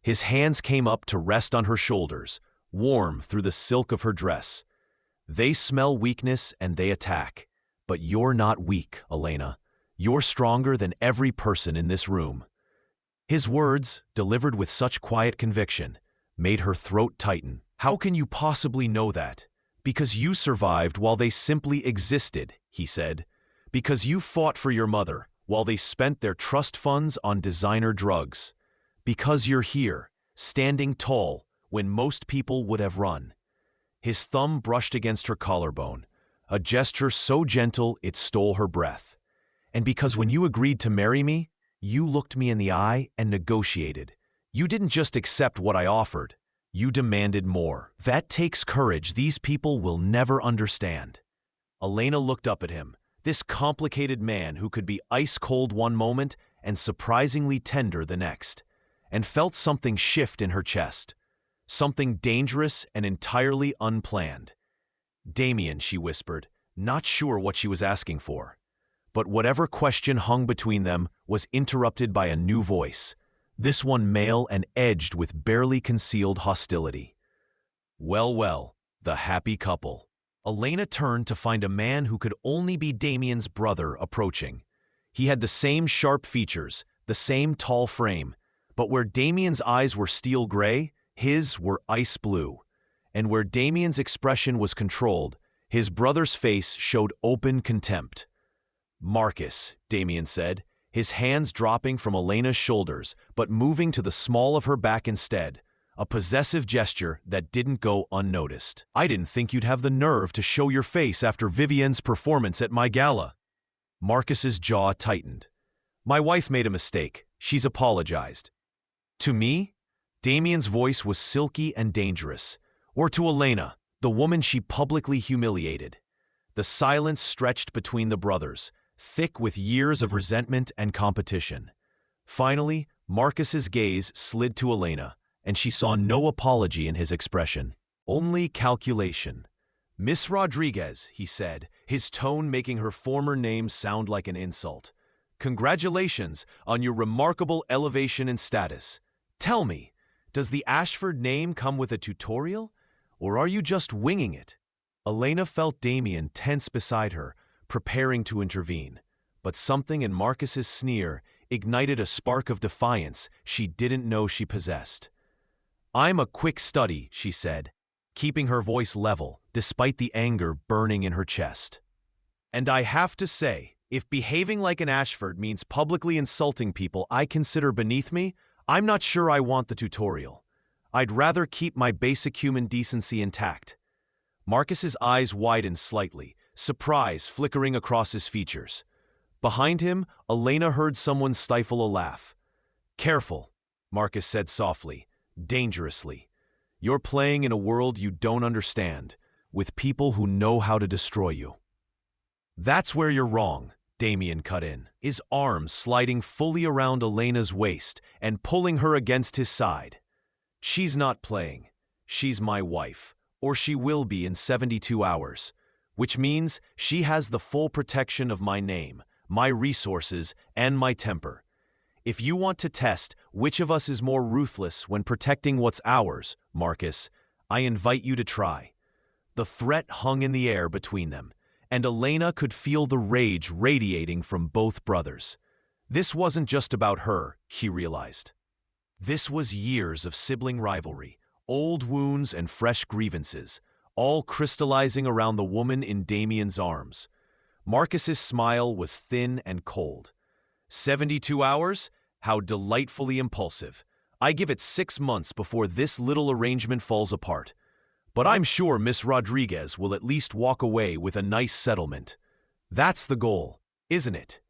His hands came up to rest on her shoulders, warm through the silk of her dress. "They smell weakness and they attack. But you're not weak, Elena. You're stronger than every person in this room." His words, delivered with such quiet conviction, made her throat tighten. "How can you possibly know that?" "Because you survived while they simply existed," he said. "Because you fought for your mother while they spent their trust funds on designer drugs. Because you're here, standing tall when most people would have run." His thumb brushed against her collarbone, a gesture so gentle it stole her breath. "And because when you agreed to marry me, you looked me in the eye and negotiated. You didn't just accept what I offered. You demanded more. That takes courage these people will never understand." Elena looked up at him, this complicated man who could be ice-cold one moment and surprisingly tender the next, and felt something shift in her chest, something dangerous and entirely unplanned. "Damien," she whispered, not sure what she was asking for. But whatever question hung between them was interrupted by a new voice, this one male and edged with barely concealed hostility. "Well, well, the happy couple." Elena turned to find a man who could only be Damien's brother approaching. He had the same sharp features, the same tall frame, but where Damien's eyes were steel gray, his were ice blue. And where Damien's expression was controlled, his brother's face showed open contempt. "Marcus," Damien said, his hands dropping from Elena's shoulders but moving to the small of her back instead, a possessive gesture that didn't go unnoticed. "I didn't think you'd have the nerve to show your face after Vivienne's performance at my gala." Marcus's jaw tightened. "My wife made a mistake. She's apologized." "To me?" Damien's voice was silky and dangerous. Or to Elena, the woman she publicly humiliated. The silence stretched between the brothers, thick with years of resentment and competition. Finally, Marcus's gaze slid to Elena, and she saw no apology in his expression. Only calculation. "Miss Rodriguez," he said, his tone making her former name sound like an insult. "Congratulations on your remarkable elevation in status. Tell me, does the Ashford name come with a tutorial, or are you just winging it?" Elena felt Damien tense beside her, preparing to intervene. But something in Marcus's sneer ignited a spark of defiance she didn't know she possessed. "I'm a quick study," she said, keeping her voice level despite the anger burning in her chest. "And I have to say, if behaving like an Ashford means publicly insulting people I consider beneath me, I'm not sure I want the tutorial. I'd rather keep my basic human decency intact." Marcus's eyes widened slightly, surprise flickering across his features. Behind him, Elena heard someone stifle a laugh. "Careful," Marcus said softly, dangerously. "You're playing in a world you don't understand, with people who know how to destroy you." "That's where you're wrong," Damien cut in, his arms sliding fully around Elena's waist and pulling her against his side. "She's not playing. She's my wife, or she will be in 72 hours, which means she has the full protection of my name, my resources, and my temper. If you want to test which of us is more ruthless when protecting what's ours, Marcus, I invite you to try." The threat hung in the air between them, and Elena could feel the rage radiating from both brothers. This wasn't just about her, she realized. This was years of sibling rivalry, old wounds and fresh grievances, all crystallizing around the woman in Damien's arms. Marcus's smile was thin and cold. 72 hours? How delightfully impulsive. I give it 6 months before this little arrangement falls apart. But I'm sure Miss Rodriguez will at least walk away with a nice settlement. That's the goal, isn't it?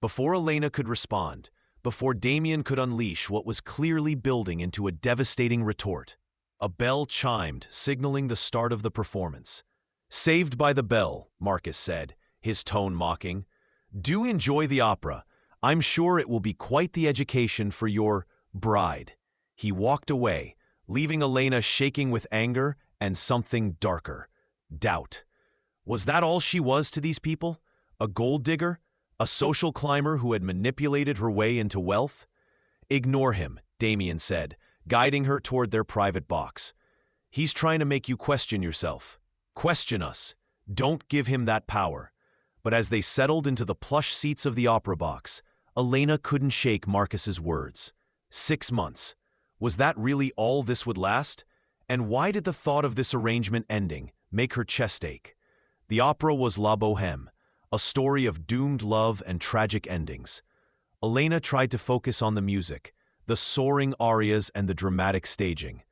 Before Elena could respond, before Damien could unleash what was clearly building into a devastating retort, a bell chimed, signaling the start of the performance. "Saved by the bell," Marcus said, his tone mocking. "Do enjoy the opera. I'm sure it will be quite the education for your bride." He walked away, leaving Elena shaking with anger and something darker, doubt. Was that all she was to these people? A gold digger? A social climber who had manipulated her way into wealth? "Ignore him," Damien said, guiding her toward their private box. "He's trying to make you question yourself. Question us. Don't give him that power." But as they settled into the plush seats of the opera box, Elena couldn't shake Marcus's words. 6 months. Was that really all this would last? And why did the thought of this arrangement ending make her chest ache? The opera was La Bohème, a story of doomed love and tragic endings. Elena tried to focus on the music, the soaring arias and the dramatic staging.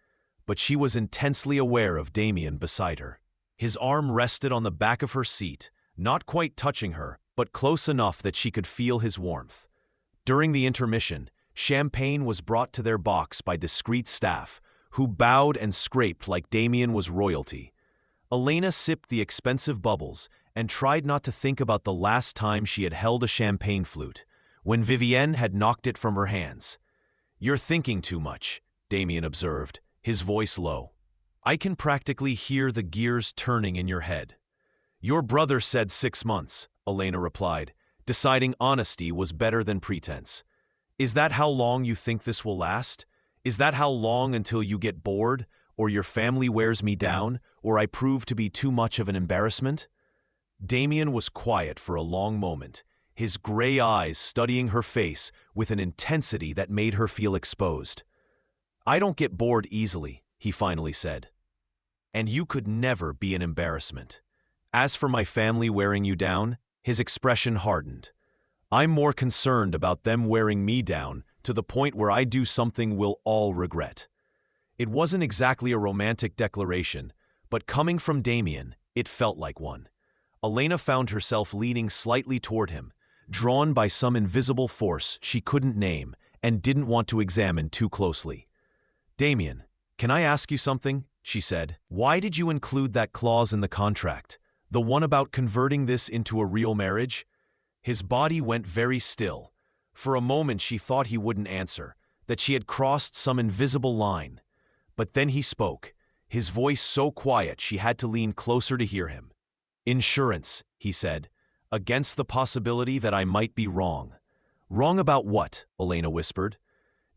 But she was intensely aware of Damien beside her. His arm rested on the back of her seat, not quite touching her, but close enough that she could feel his warmth. During the intermission, champagne was brought to their box by discreet staff, who bowed and scraped like Damien was royalty. Elena sipped the expensive bubbles and tried not to think about the last time she had held a champagne flute, when Vivienne had knocked it from her hands. "You're thinking too much," Damien observed, his voice low. "I can practically hear the gears turning in your head." "Your brother said 6 months, Elena replied, deciding honesty was better than pretense. "Is that how long you think this will last? Is that how long until you get bored, or your family wears me down, or I prove to be too much of an embarrassment?" Damien was quiet for a long moment, his gray eyes studying her face with an intensity that made her feel exposed. "I don't get bored easily," he finally said. "And you could never be an embarrassment. As for my family wearing you down," his expression hardened. "I'm more concerned about them wearing me down to the point where I do something we'll all regret." It wasn't exactly a romantic declaration, but coming from Damien, it felt like one. Elena found herself leaning slightly toward him, drawn by some invisible force she couldn't name and didn't want to examine too closely. "Damien, can I ask you something?" she said. "Why did you include that clause in the contract? The one about converting this into a real marriage?" His body went very still. For a moment she thought he wouldn't answer, that she had crossed some invisible line. But then he spoke, his voice so quiet she had to lean closer to hear him. "Insurance," he said, "against the possibility that I might be wrong." "Wrong about what?" Elena whispered.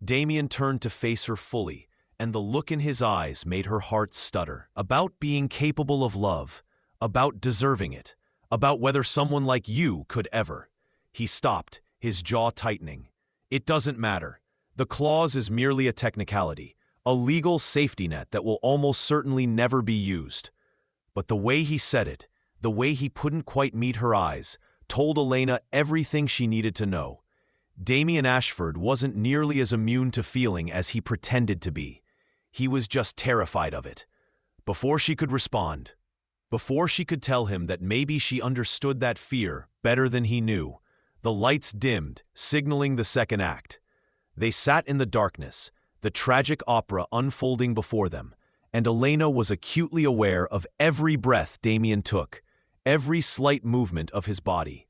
Damien turned to face her fully, and the look in his eyes made her heart stutter. "About being capable of love, about deserving it, about whether someone like you could ever." He stopped, his jaw tightening. "It doesn't matter. The clause is merely a technicality, a legal safety net that will almost certainly never be used." But the way he said it, the way he couldn't quite meet her eyes, told Elena everything she needed to know. Damien Ashford wasn't nearly as immune to feeling as he pretended to be. He was just terrified of it. Before she could respond, before she could tell him that maybe she understood that fear better than he knew, the lights dimmed, signaling the second act. They sat in the darkness, the tragic opera unfolding before them, and Elena was acutely aware of every breath Damien took, every slight movement of his body.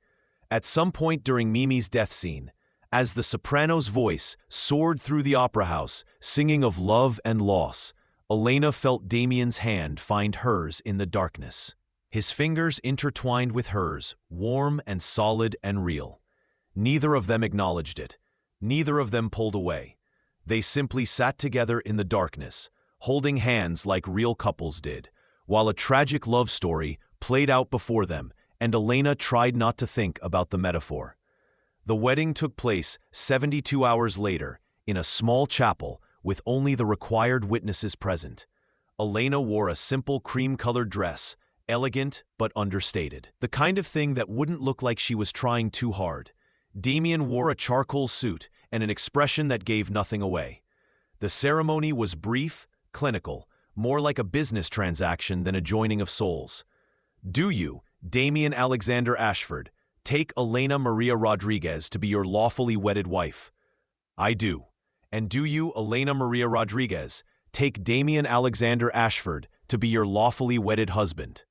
At some point during Mimi's death scene, as the soprano's voice soared through the opera house, singing of love and loss, Elena felt Damien's hand find hers in the darkness. His fingers intertwined with hers, warm and solid and real. Neither of them acknowledged it. Neither of them pulled away. They simply sat together in the darkness, holding hands like real couples did, while a tragic love story played out before them, and Elena tried not to think about the metaphor. The wedding took place 72 hours later, in a small chapel with only the required witnesses present. Elena wore a simple cream-colored dress, elegant but understated. The kind of thing that wouldn't look like she was trying too hard. Damien wore a charcoal suit and an expression that gave nothing away. The ceremony was brief, clinical, more like a business transaction than a joining of souls. "Do you, Damien Alexander Ashford, take Elena Maria Rodriguez to be your lawfully wedded wife?" "I do." "And do you, Elena Maria Rodriguez, take Damien Alexander Ashford to be your lawfully wedded husband?"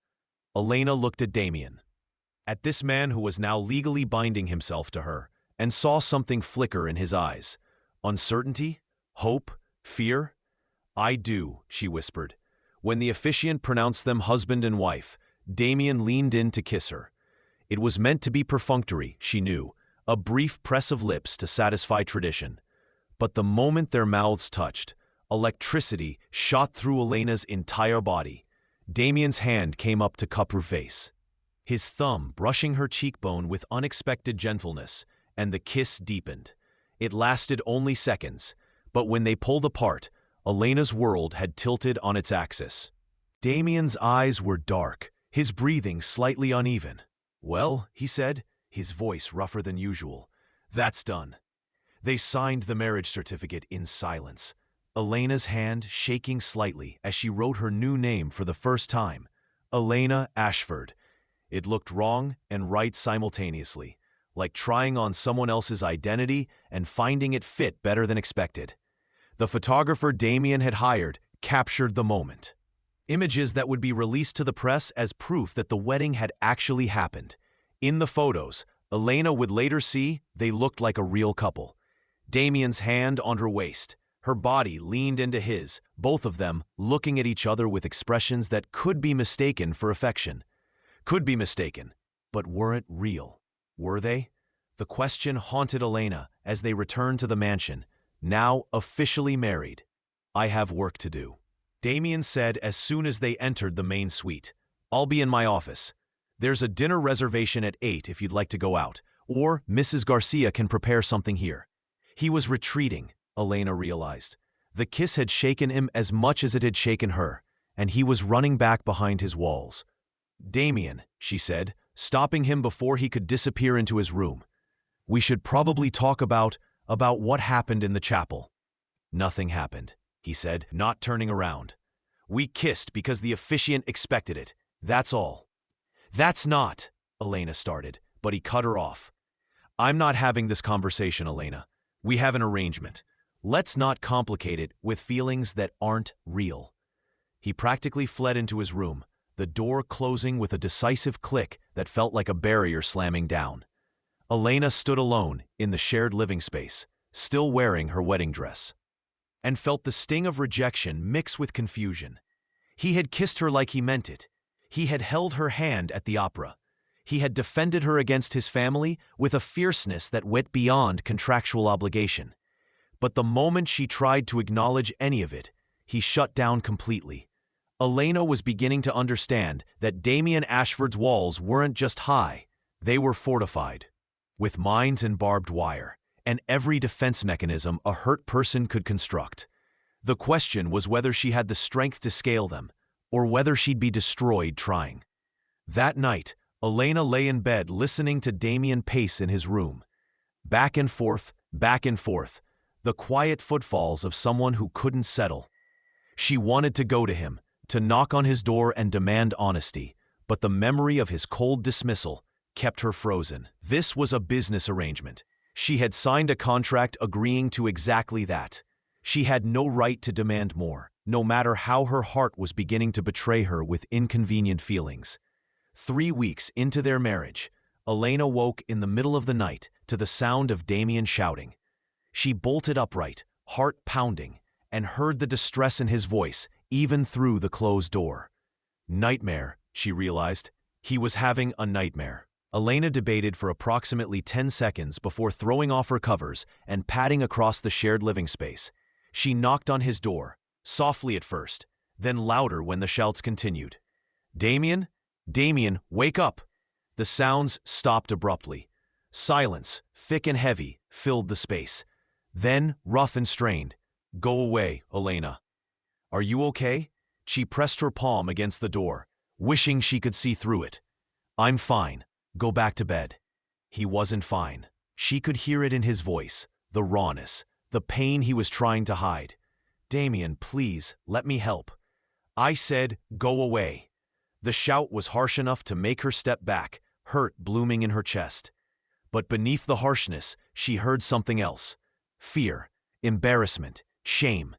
Elena looked at Damien, at this man who was now legally binding himself to her, and saw something flicker in his eyes. Uncertainty? Hope? Fear? "I do," she whispered. When the officiant pronounced them husband and wife, Damien leaned in to kiss her. It was meant to be perfunctory, she knew, a brief press of lips to satisfy tradition. But the moment their mouths touched, electricity shot through Elena's entire body. Damien's hand came up to cup her face, his thumb brushing her cheekbone with unexpected gentleness, and the kiss deepened. It lasted only seconds, but when they pulled apart, Elena's world had tilted on its axis. Damien's eyes were dark, his breathing slightly uneven. "Well," he said, his voice rougher than usual, "that's done." They signed the marriage certificate in silence, Elena's hand shaking slightly as she wrote her new name for the first time, Elena Ashford. It looked wrong and right simultaneously, like trying on someone else's identity and finding it fit better than expected. The photographer Damien had hired captured the moment. Images that would be released to the press as proof that the wedding had actually happened. In the photos, Elena would later see they looked like a real couple. Damien's hand on her waist, her body leaned into his, both of them looking at each other with expressions that could be mistaken for affection. Could be mistaken, but weren't real. Were they? The question haunted Elena as they returned to the mansion, now officially married. "I have work to do," Damien said as soon as they entered the main suite. "I'll be in my office. There's a dinner reservation at 8 if you'd like to go out, or Mrs. Garcia can prepare something here." He was retreating, Elena realized. The kiss had shaken him as much as it had shaken her, and he was running back behind his walls. "Damien," she said, stopping him before he could disappear into his room. "We should probably talk about what happened in the chapel." "Nothing happened," he said, not turning around. "We kissed because the officiant expected it. That's all." "That's not," Elena started, but he cut her off. "I'm not having this conversation, Elena. We have an arrangement. Let's not complicate it with feelings that aren't real. He practically fled into his room, the door closing with a decisive click that felt like a barrier slamming down. Elena stood alone in the shared living space, still wearing her wedding dress, and felt the sting of rejection mix with confusion. He had kissed her like he meant it. He had held her hand at the opera. He had defended her against his family with a fierceness that went beyond contractual obligation. But the moment she tried to acknowledge any of it, he shut down completely. Elena was beginning to understand that Damien Ashford's walls weren't just high, they were fortified, with mines and barbed wire, and every defense mechanism a hurt person could construct. The question was whether she had the strength to scale them, or whether she'd be destroyed trying. That night, Elena lay in bed listening to Damien pace in his room. Back and forth, the quiet footfalls of someone who couldn't settle. She wanted to go to him, to knock on his door and demand honesty, but the memory of his cold dismissal kept her frozen. This was a business arrangement. She had signed a contract agreeing to exactly that. She had no right to demand more, no matter how her heart was beginning to betray her with inconvenient feelings. 3 weeks into their marriage, Elena woke in the middle of the night to the sound of Damien shouting. She bolted upright, heart pounding, and heard the distress in his voice, even through the closed door. Nightmare, she realized. He was having a nightmare. Elena debated for approximately 10 seconds before throwing off her covers and padding across the shared living space. She knocked on his door, softly at first, then louder when the shouts continued. "Damien? Damien, wake up!" The sounds stopped abruptly. Silence, thick and heavy, filled the space. Then, rough and strained, "Go away, Elena." "Are you okay?" She pressed her palm against the door, wishing she could see through it. "I'm fine. Go back to bed." He wasn't fine. She could hear it in his voice, the rawness, the pain he was trying to hide. "Damien, please, let me help." "I said, go away." The shout was harsh enough to make her step back, hurt blooming in her chest. But beneath the harshness, she heard something else. Fear, embarrassment, shame.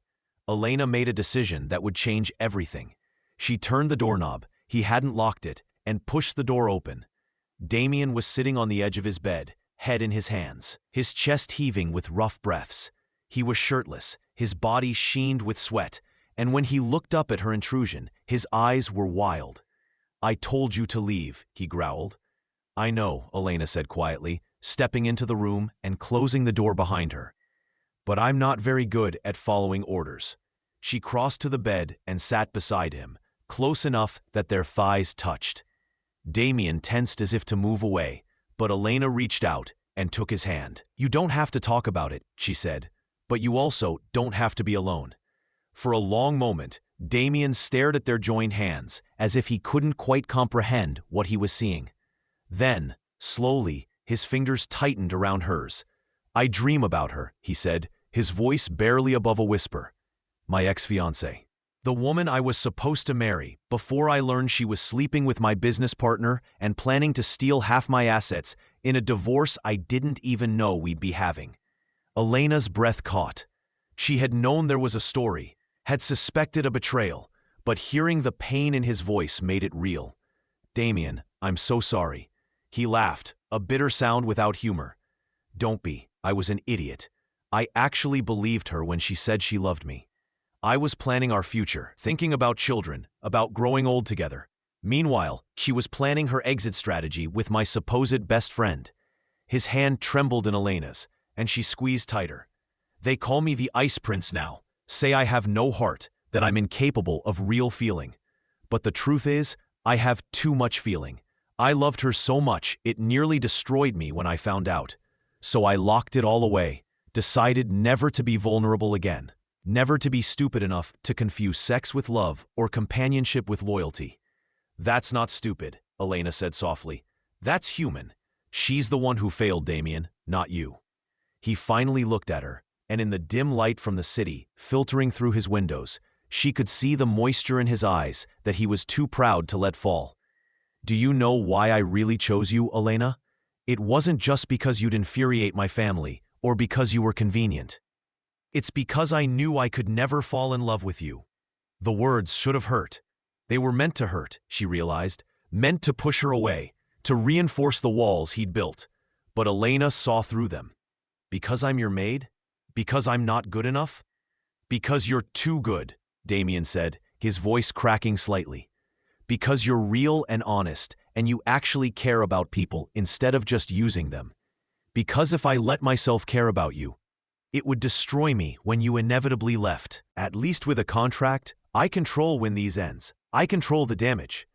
Elena made a decision that would change everything. She turned the doorknob, he hadn't locked it, and pushed the door open. Damien was sitting on the edge of his bed, head in his hands, his chest heaving with rough breaths. He was shirtless, his body sheened with sweat, and when he looked up at her intrusion, his eyes were wild. "I told you to leave," he growled. "I know," Elena said quietly, stepping into the room and closing the door behind her. "But I'm not very good at following orders." She crossed to the bed and sat beside him, close enough that their thighs touched. Damien tensed as if to move away, but Elena reached out and took his hand. "You don't have to talk about it," she said, "but you also don't have to be alone." For a long moment, Damien stared at their joined hands, as if he couldn't quite comprehend what he was seeing. Then, slowly, his fingers tightened around hers. "I dream about her," he said, his voice barely above a whisper. "My ex-fiancée. The woman I was supposed to marry before I learned she was sleeping with my business partner and planning to steal half my assets in a divorce I didn't even know we'd be having." Elena's breath caught. She had known there was a story, had suspected a betrayal, but hearing the pain in his voice made it real. "Damien, I'm so sorry." He laughed, a bitter sound without humor. "Don't be. I was an idiot. I actually believed her when she said she loved me. I was planning our future, thinking about children, about growing old together. Meanwhile, she was planning her exit strategy with my supposed best friend." His hand trembled in Elena's, and she squeezed tighter. "They call me the Ice Prince now, say I have no heart, that I'm incapable of real feeling. But the truth is, I have too much feeling. I loved her so much it nearly destroyed me when I found out. So I locked it all away, decided never to be vulnerable again. Never to be stupid enough to confuse sex with love or companionship with loyalty." "That's not stupid," Elena said softly. "That's human. She's the one who failed, Damien, not you." He finally looked at her, and in the dim light from the city, filtering through his windows, she could see the moisture in his eyes that he was too proud to let fall. "Do you know why I really chose you, Elena? It wasn't just because you'd infuriate my family, or because you were convenient. It's because I knew I could never fall in love with you." The words should have hurt. They were meant to hurt, she realized, meant to push her away, to reinforce the walls he'd built. But Elena saw through them. "Because I'm your maid? Because I'm not good enough?" "Because you're too good," Damien said, his voice cracking slightly. "Because you're real and honest, and you actually care about people instead of just using them. Because if I let myself care about you, it would destroy me when you inevitably left. At least with a contract, I control when these ends. I control the damage."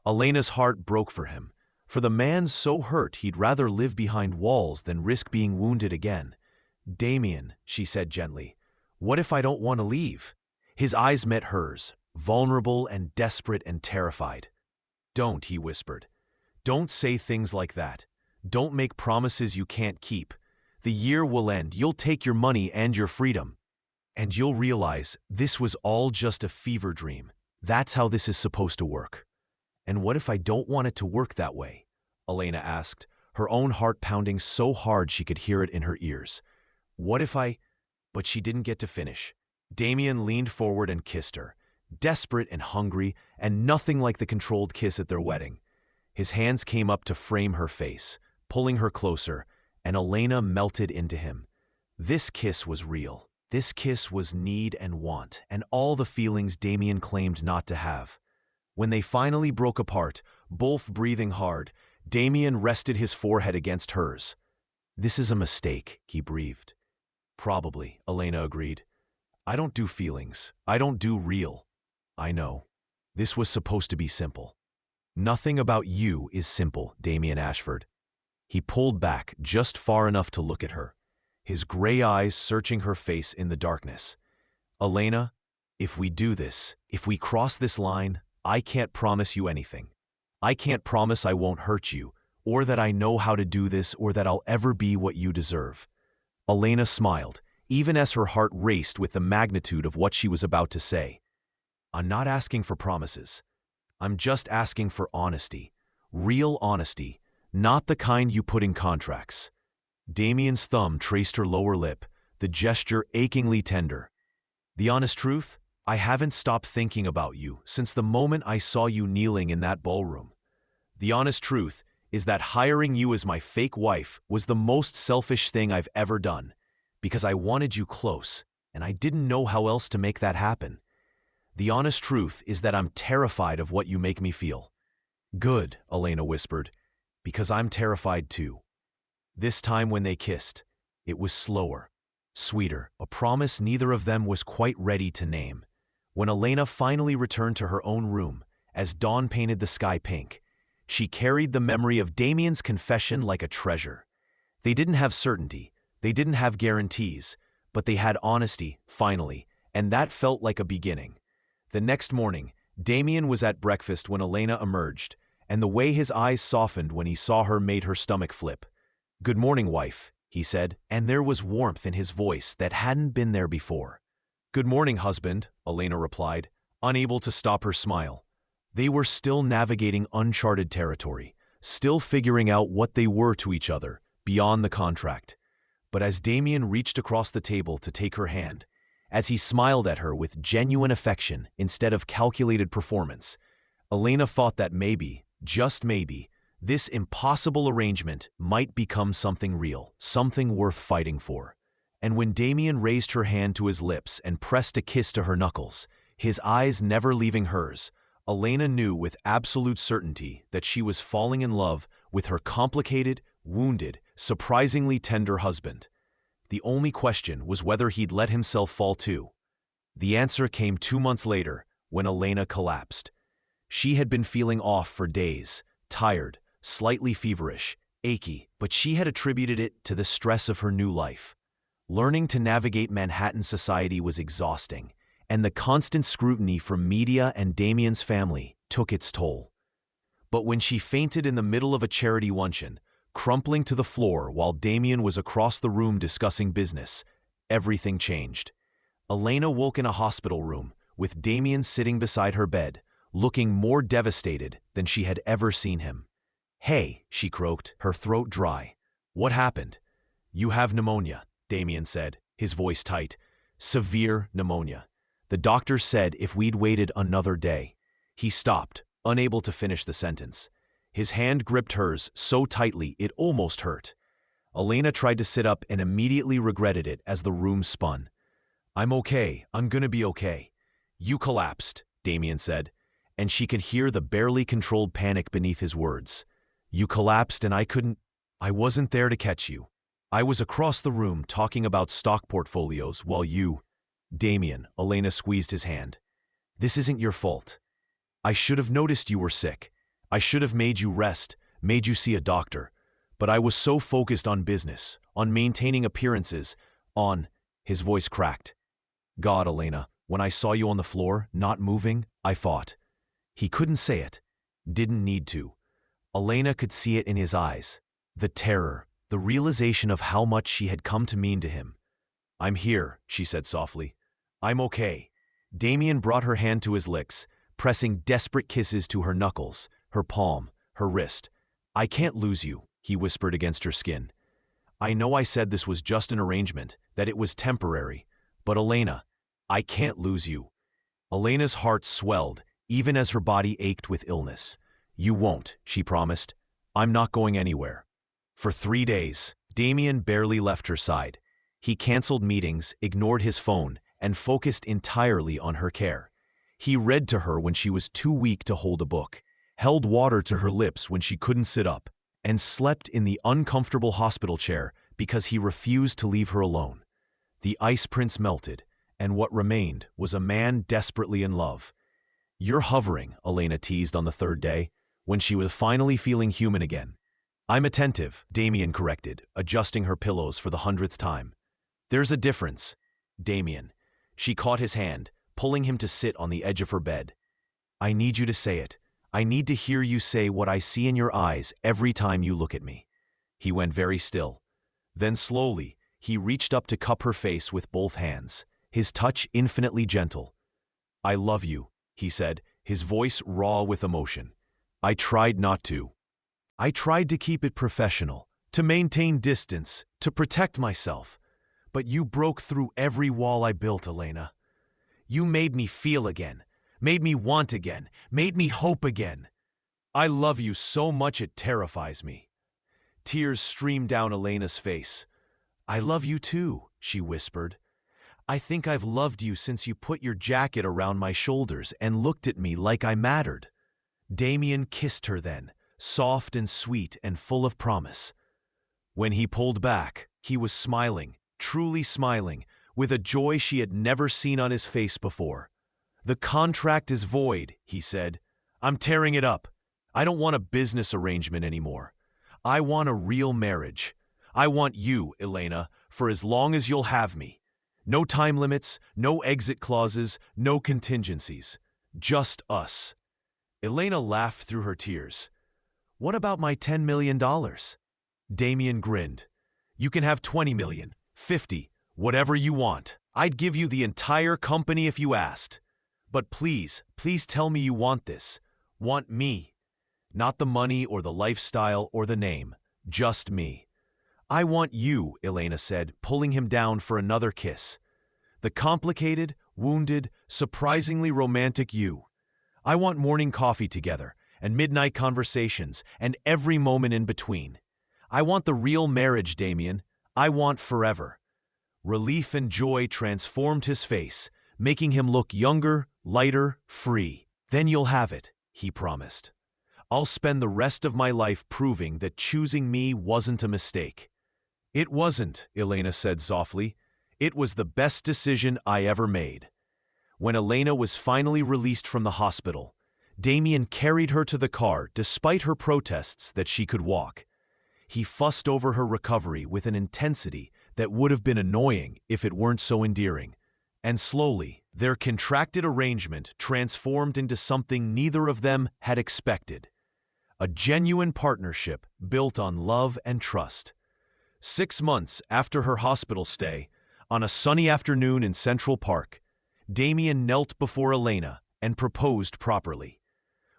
Elena's heart broke for him. For the man so hurt he'd rather live behind walls than risk being wounded again. "Damien," she said gently, "what if I don't want to leave?" His eyes met hers, vulnerable and desperate and terrified. "Don't," he whispered. "Don't say things like that. Don't make promises you can't keep. The year will end, you'll take your money and your freedom. And you'll realize this was all just a fever dream. That's how this is supposed to work." "And what if I don't want it to work that way?" Elena asked, her own heart pounding so hard she could hear it in her ears. "What if I—" But she didn't get to finish. Damien leaned forward and kissed her, desperate and hungry, and nothing like the controlled kiss at their wedding. His hands came up to frame her face, pulling her closer, and Elena melted into him. This kiss was real. This kiss was need and want, and all the feelings Damien claimed not to have. When they finally broke apart, both breathing hard, Damien rested his forehead against hers. "This is a mistake," he breathed. "Probably," Elena agreed. "I don't do feelings. I don't do real." "I know. This was supposed to be simple." "Nothing about you is simple, Damien Ashford." He pulled back just far enough to look at her, his gray eyes searching her face in the darkness. "Elena, if we do this, if we cross this line, I can't promise you anything. I can't promise I won't hurt you, or that I know how to do this, or that I'll ever be what you deserve." Elena smiled, even as her heart raced with the magnitude of what she was about to say. "I'm not asking for promises. I'm just asking for honesty. Real honesty, not the kind you put in contracts." Damien's thumb traced her lower lip, the gesture achingly tender. "The honest truth? I haven't stopped thinking about you since the moment I saw you kneeling in that ballroom. The honest truth is that hiring you as my fake wife was the most selfish thing I've ever done, because I wanted you close, and I didn't know how else to make that happen. The honest truth is that I'm terrified of what you make me feel." "Good," Elena whispered, "because I'm terrified too." This time when they kissed, it was slower, sweeter, a promise neither of them was quite ready to name. When Elena finally returned to her own room, as dawn painted the sky pink, she carried the memory of Damien's confession like a treasure. They didn't have certainty, they didn't have guarantees, but they had honesty, finally, and that felt like a beginning. The next morning, Damien was at breakfast when Elena emerged, and the way his eyes softened when he saw her made her stomach flip. "Good morning, wife," he said, and there was warmth in his voice that hadn't been there before. "Good morning, husband," Elena replied, unable to stop her smile. They were still navigating uncharted territory, still figuring out what they were to each other, beyond the contract. But as Damien reached across the table to take her hand, as he smiled at her with genuine affection instead of calculated performance, Elena thought that maybe, just maybe, this impossible arrangement might become something real, something worth fighting for. And when Damien raised her hand to his lips and pressed a kiss to her knuckles, his eyes never leaving hers, Elena knew with absolute certainty that she was falling in love with her complicated, wounded, surprisingly tender husband. The only question was whether he'd let himself fall too. The answer came 2 months later, when Elena collapsed. She had been feeling off for days, tired, slightly feverish, achy, but she had attributed it to the stress of her new life. Learning to navigate Manhattan society was exhausting, and the constant scrutiny from media and Damien's family took its toll. But when she fainted in the middle of a charity luncheon, crumpling to the floor while Damien was across the room discussing business, everything changed. Elena woke in a hospital room, with Damien sitting beside her bed, looking more devastated than she had ever seen him. "Hey," she croaked, her throat dry. "What happened?" "You have pneumonia," Damien said, his voice tight. Severe pneumonia. The doctor said if we'd waited another day. He stopped, unable to finish the sentence. His hand gripped hers so tightly it almost hurt. Elena tried to sit up and immediately regretted it as the room spun. "I'm okay. I'm gonna be okay." "You collapsed," Damien said, and she could hear the barely controlled panic beneath his words. "You collapsed and I wasn't there to catch you. I was across the room talking about stock portfolios while you—" "Damien," Elena squeezed his hand. "This isn't your fault. I should have noticed you were sick. I should have made you rest, made you see a doctor. But I was so focused on business, on maintaining appearances, on—" His voice cracked. "God, Elena, when I saw you on the floor, not moving, I fought." He couldn't say it. Didn't need to. Elena could see it in his eyes. The terror, the realization of how much she had come to mean to him. "I'm here," she said softly. "I'm okay." Damien brought her hand to his lips, pressing desperate kisses to her knuckles, her palm, her wrist. "I can't lose you," he whispered against her skin. "I know I said this was just an arrangement, that it was temporary, but Elena, I can't lose you." Elena's heart swelled, even as her body ached with illness. "You won't," she promised. "I'm not going anywhere." For 3 days, Damien barely left her side. He canceled meetings, ignored his phone, and focused entirely on her care. He read to her when she was too weak to hold a book, held water to her lips when she couldn't sit up, and slept in the uncomfortable hospital chair because he refused to leave her alone. The ice prince melted, and what remained was a man desperately in love. "You're hovering," Elena teased on the 3rd day, when she was finally feeling human again. "I'm attentive," Damien corrected, adjusting her pillows for the 100th time. "There's a difference." "Damien." She caught his hand, pulling him to sit on the edge of her bed. "I need you to say it. I need to hear you say what I see in your eyes every time you look at me." He went very still. Then slowly, he reached up to cup her face with both hands, his touch infinitely gentle. "I love you," he said, his voice raw with emotion. "I tried not to. I tried to keep it professional, to maintain distance, to protect myself. But you broke through every wall I built, Elena. You made me feel again, made me want again, made me hope again. I love you so much it terrifies me." Tears streamed down Elena's face. "I love you too," she whispered. "I think I've loved you since you put your jacket around my shoulders and looked at me like I mattered." Damien kissed her then, soft and sweet and full of promise. When he pulled back, he was smiling, truly smiling, with a joy she had never seen on his face before. "The contract is void," he said. "I'm tearing it up. I don't want a business arrangement anymore. I want a real marriage. I want you, Elena, for as long as you'll have me. No time limits, no exit clauses, no contingencies. Just us." Elena laughed through her tears. "What about my $10 million? Damien grinned. "You can have 20 million, 50, whatever you want. I'd give you the entire company if you asked. But please, please tell me you want this. Want me. Not the money or the lifestyle or the name. Just me." "I want you," Elena said, pulling him down for another kiss. "The complicated, wounded, surprisingly romantic you. I want morning coffee together, and midnight conversations, and every moment in between. I want the real marriage, Damien. I want forever." Relief and joy transformed his face, making him look younger, lighter, free. "Then you'll have it," he promised. "I'll spend the rest of my life proving that choosing me wasn't a mistake." "It wasn't," Elena said softly. "It was the best decision I ever made." When Elena was finally released from the hospital, Damien carried her to the car despite her protests that she could walk. He fussed over her recovery with an intensity that would have been annoying if it weren't so endearing. And slowly, their contracted arrangement transformed into something neither of them had expected. A genuine partnership built on love and trust. 6 months after her hospital stay, on a sunny afternoon in Central Park, Damien knelt before Elena and proposed properly.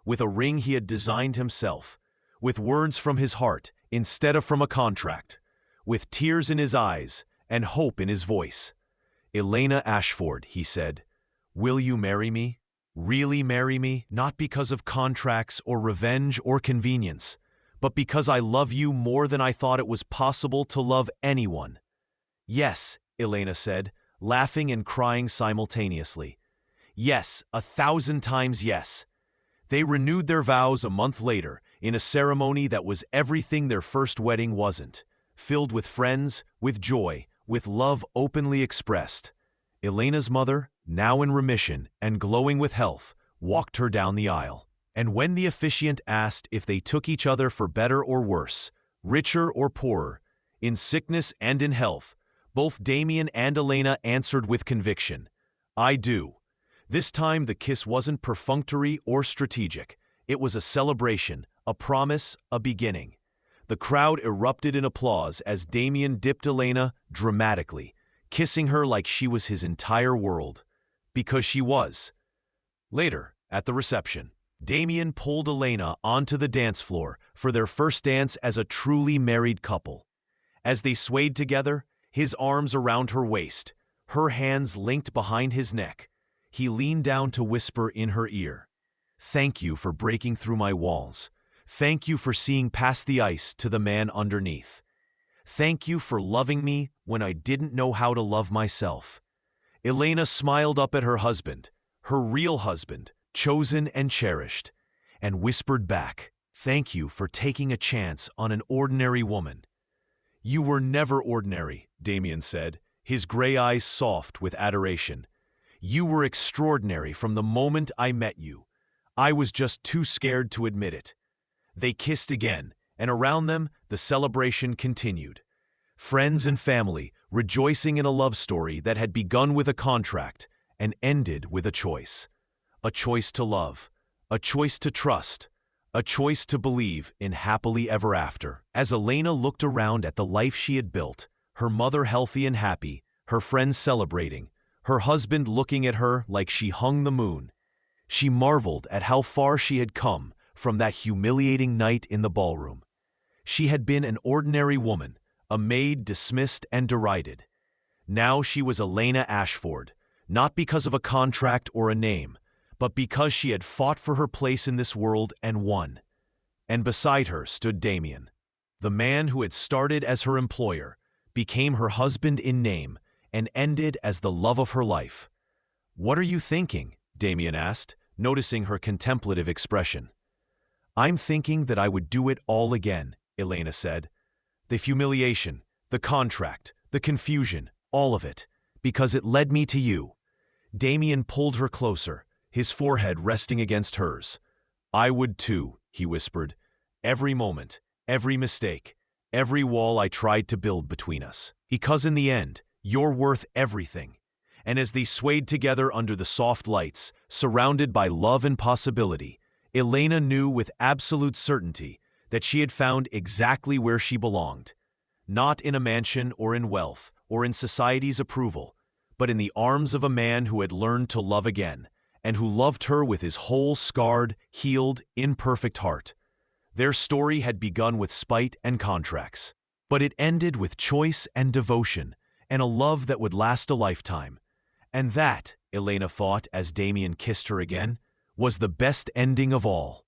With a ring he had designed himself, with words from his heart instead of from a contract, with tears in his eyes and hope in his voice. "Elena Ashford," he said, "will you marry me? Really marry me, not because of contracts or revenge or convenience, but because I love you more than I thought it was possible to love anyone." "Yes," Elena said, laughing and crying simultaneously. "Yes, 1,000 times yes." They renewed their vows a month later in a ceremony that was everything their first wedding wasn't, filled with friends, with joy, with love openly expressed. Elena's mother, now in remission and glowing with health, walked her down the aisle. And when the officiant asked if they took each other for better or worse, richer or poorer, in sickness and in health, both Damien and Elena answered with conviction, "I do." This time the kiss wasn't perfunctory or strategic. It was a celebration, a promise, a beginning. The crowd erupted in applause as Damien dipped Elena dramatically, kissing her like she was his entire world. Because she was. Later, at the reception, Damien pulled Elena onto the dance floor for their first dance as a truly married couple. As they swayed together, his arms around her waist, her hands linked behind his neck, he leaned down to whisper in her ear, "Thank you for breaking through my walls. Thank you for seeing past the ice to the man underneath. Thank you for loving me when I didn't know how to love myself." Elena smiled up at her husband, her real husband, chosen and cherished, and whispered back, "Thank you for taking a chance on an ordinary woman." "You were never ordinary," Damien said, his gray eyes soft with adoration. "You were extraordinary from the moment I met you. I was just too scared to admit it." They kissed again, and around them the celebration continued. Friends and family rejoicing in a love story that had begun with a contract and ended with a choice. A choice to love, a choice to trust, a choice to believe in happily ever after. As Elena looked around at the life she had built, her mother healthy and happy, her friends celebrating, her husband looking at her like she hung the moon, she marveled at how far she had come from that humiliating night in the ballroom. She had been an ordinary woman, a maid dismissed and derided. Now she was Elena Ashford, not because of a contract or a name, but because she had fought for her place in this world and won. And beside her stood Damien. The man who had started as her employer, became her husband in name, and ended as the love of her life. "What are you thinking?" Damien asked, noticing her contemplative expression. "I'm thinking that I would do it all again," Elena said. "The humiliation, the contract, the confusion, all of it, because it led me to you." Damien pulled her closer, his forehead resting against hers. "I would too," he whispered. "Every moment, every mistake, every wall I tried to build between us. Because in the end, you're worth everything." And as they swayed together under the soft lights, surrounded by love and possibility, Elena knew with absolute certainty that she had found exactly where she belonged. Not in a mansion or in wealth or in society's approval, but in the arms of a man who had learned to love again, and who loved her with his whole scarred, healed, imperfect heart. Their story had begun with spite and contracts, but it ended with choice and devotion, and a love that would last a lifetime. And that, Elena thought as Damien kissed her again, was the best ending of all.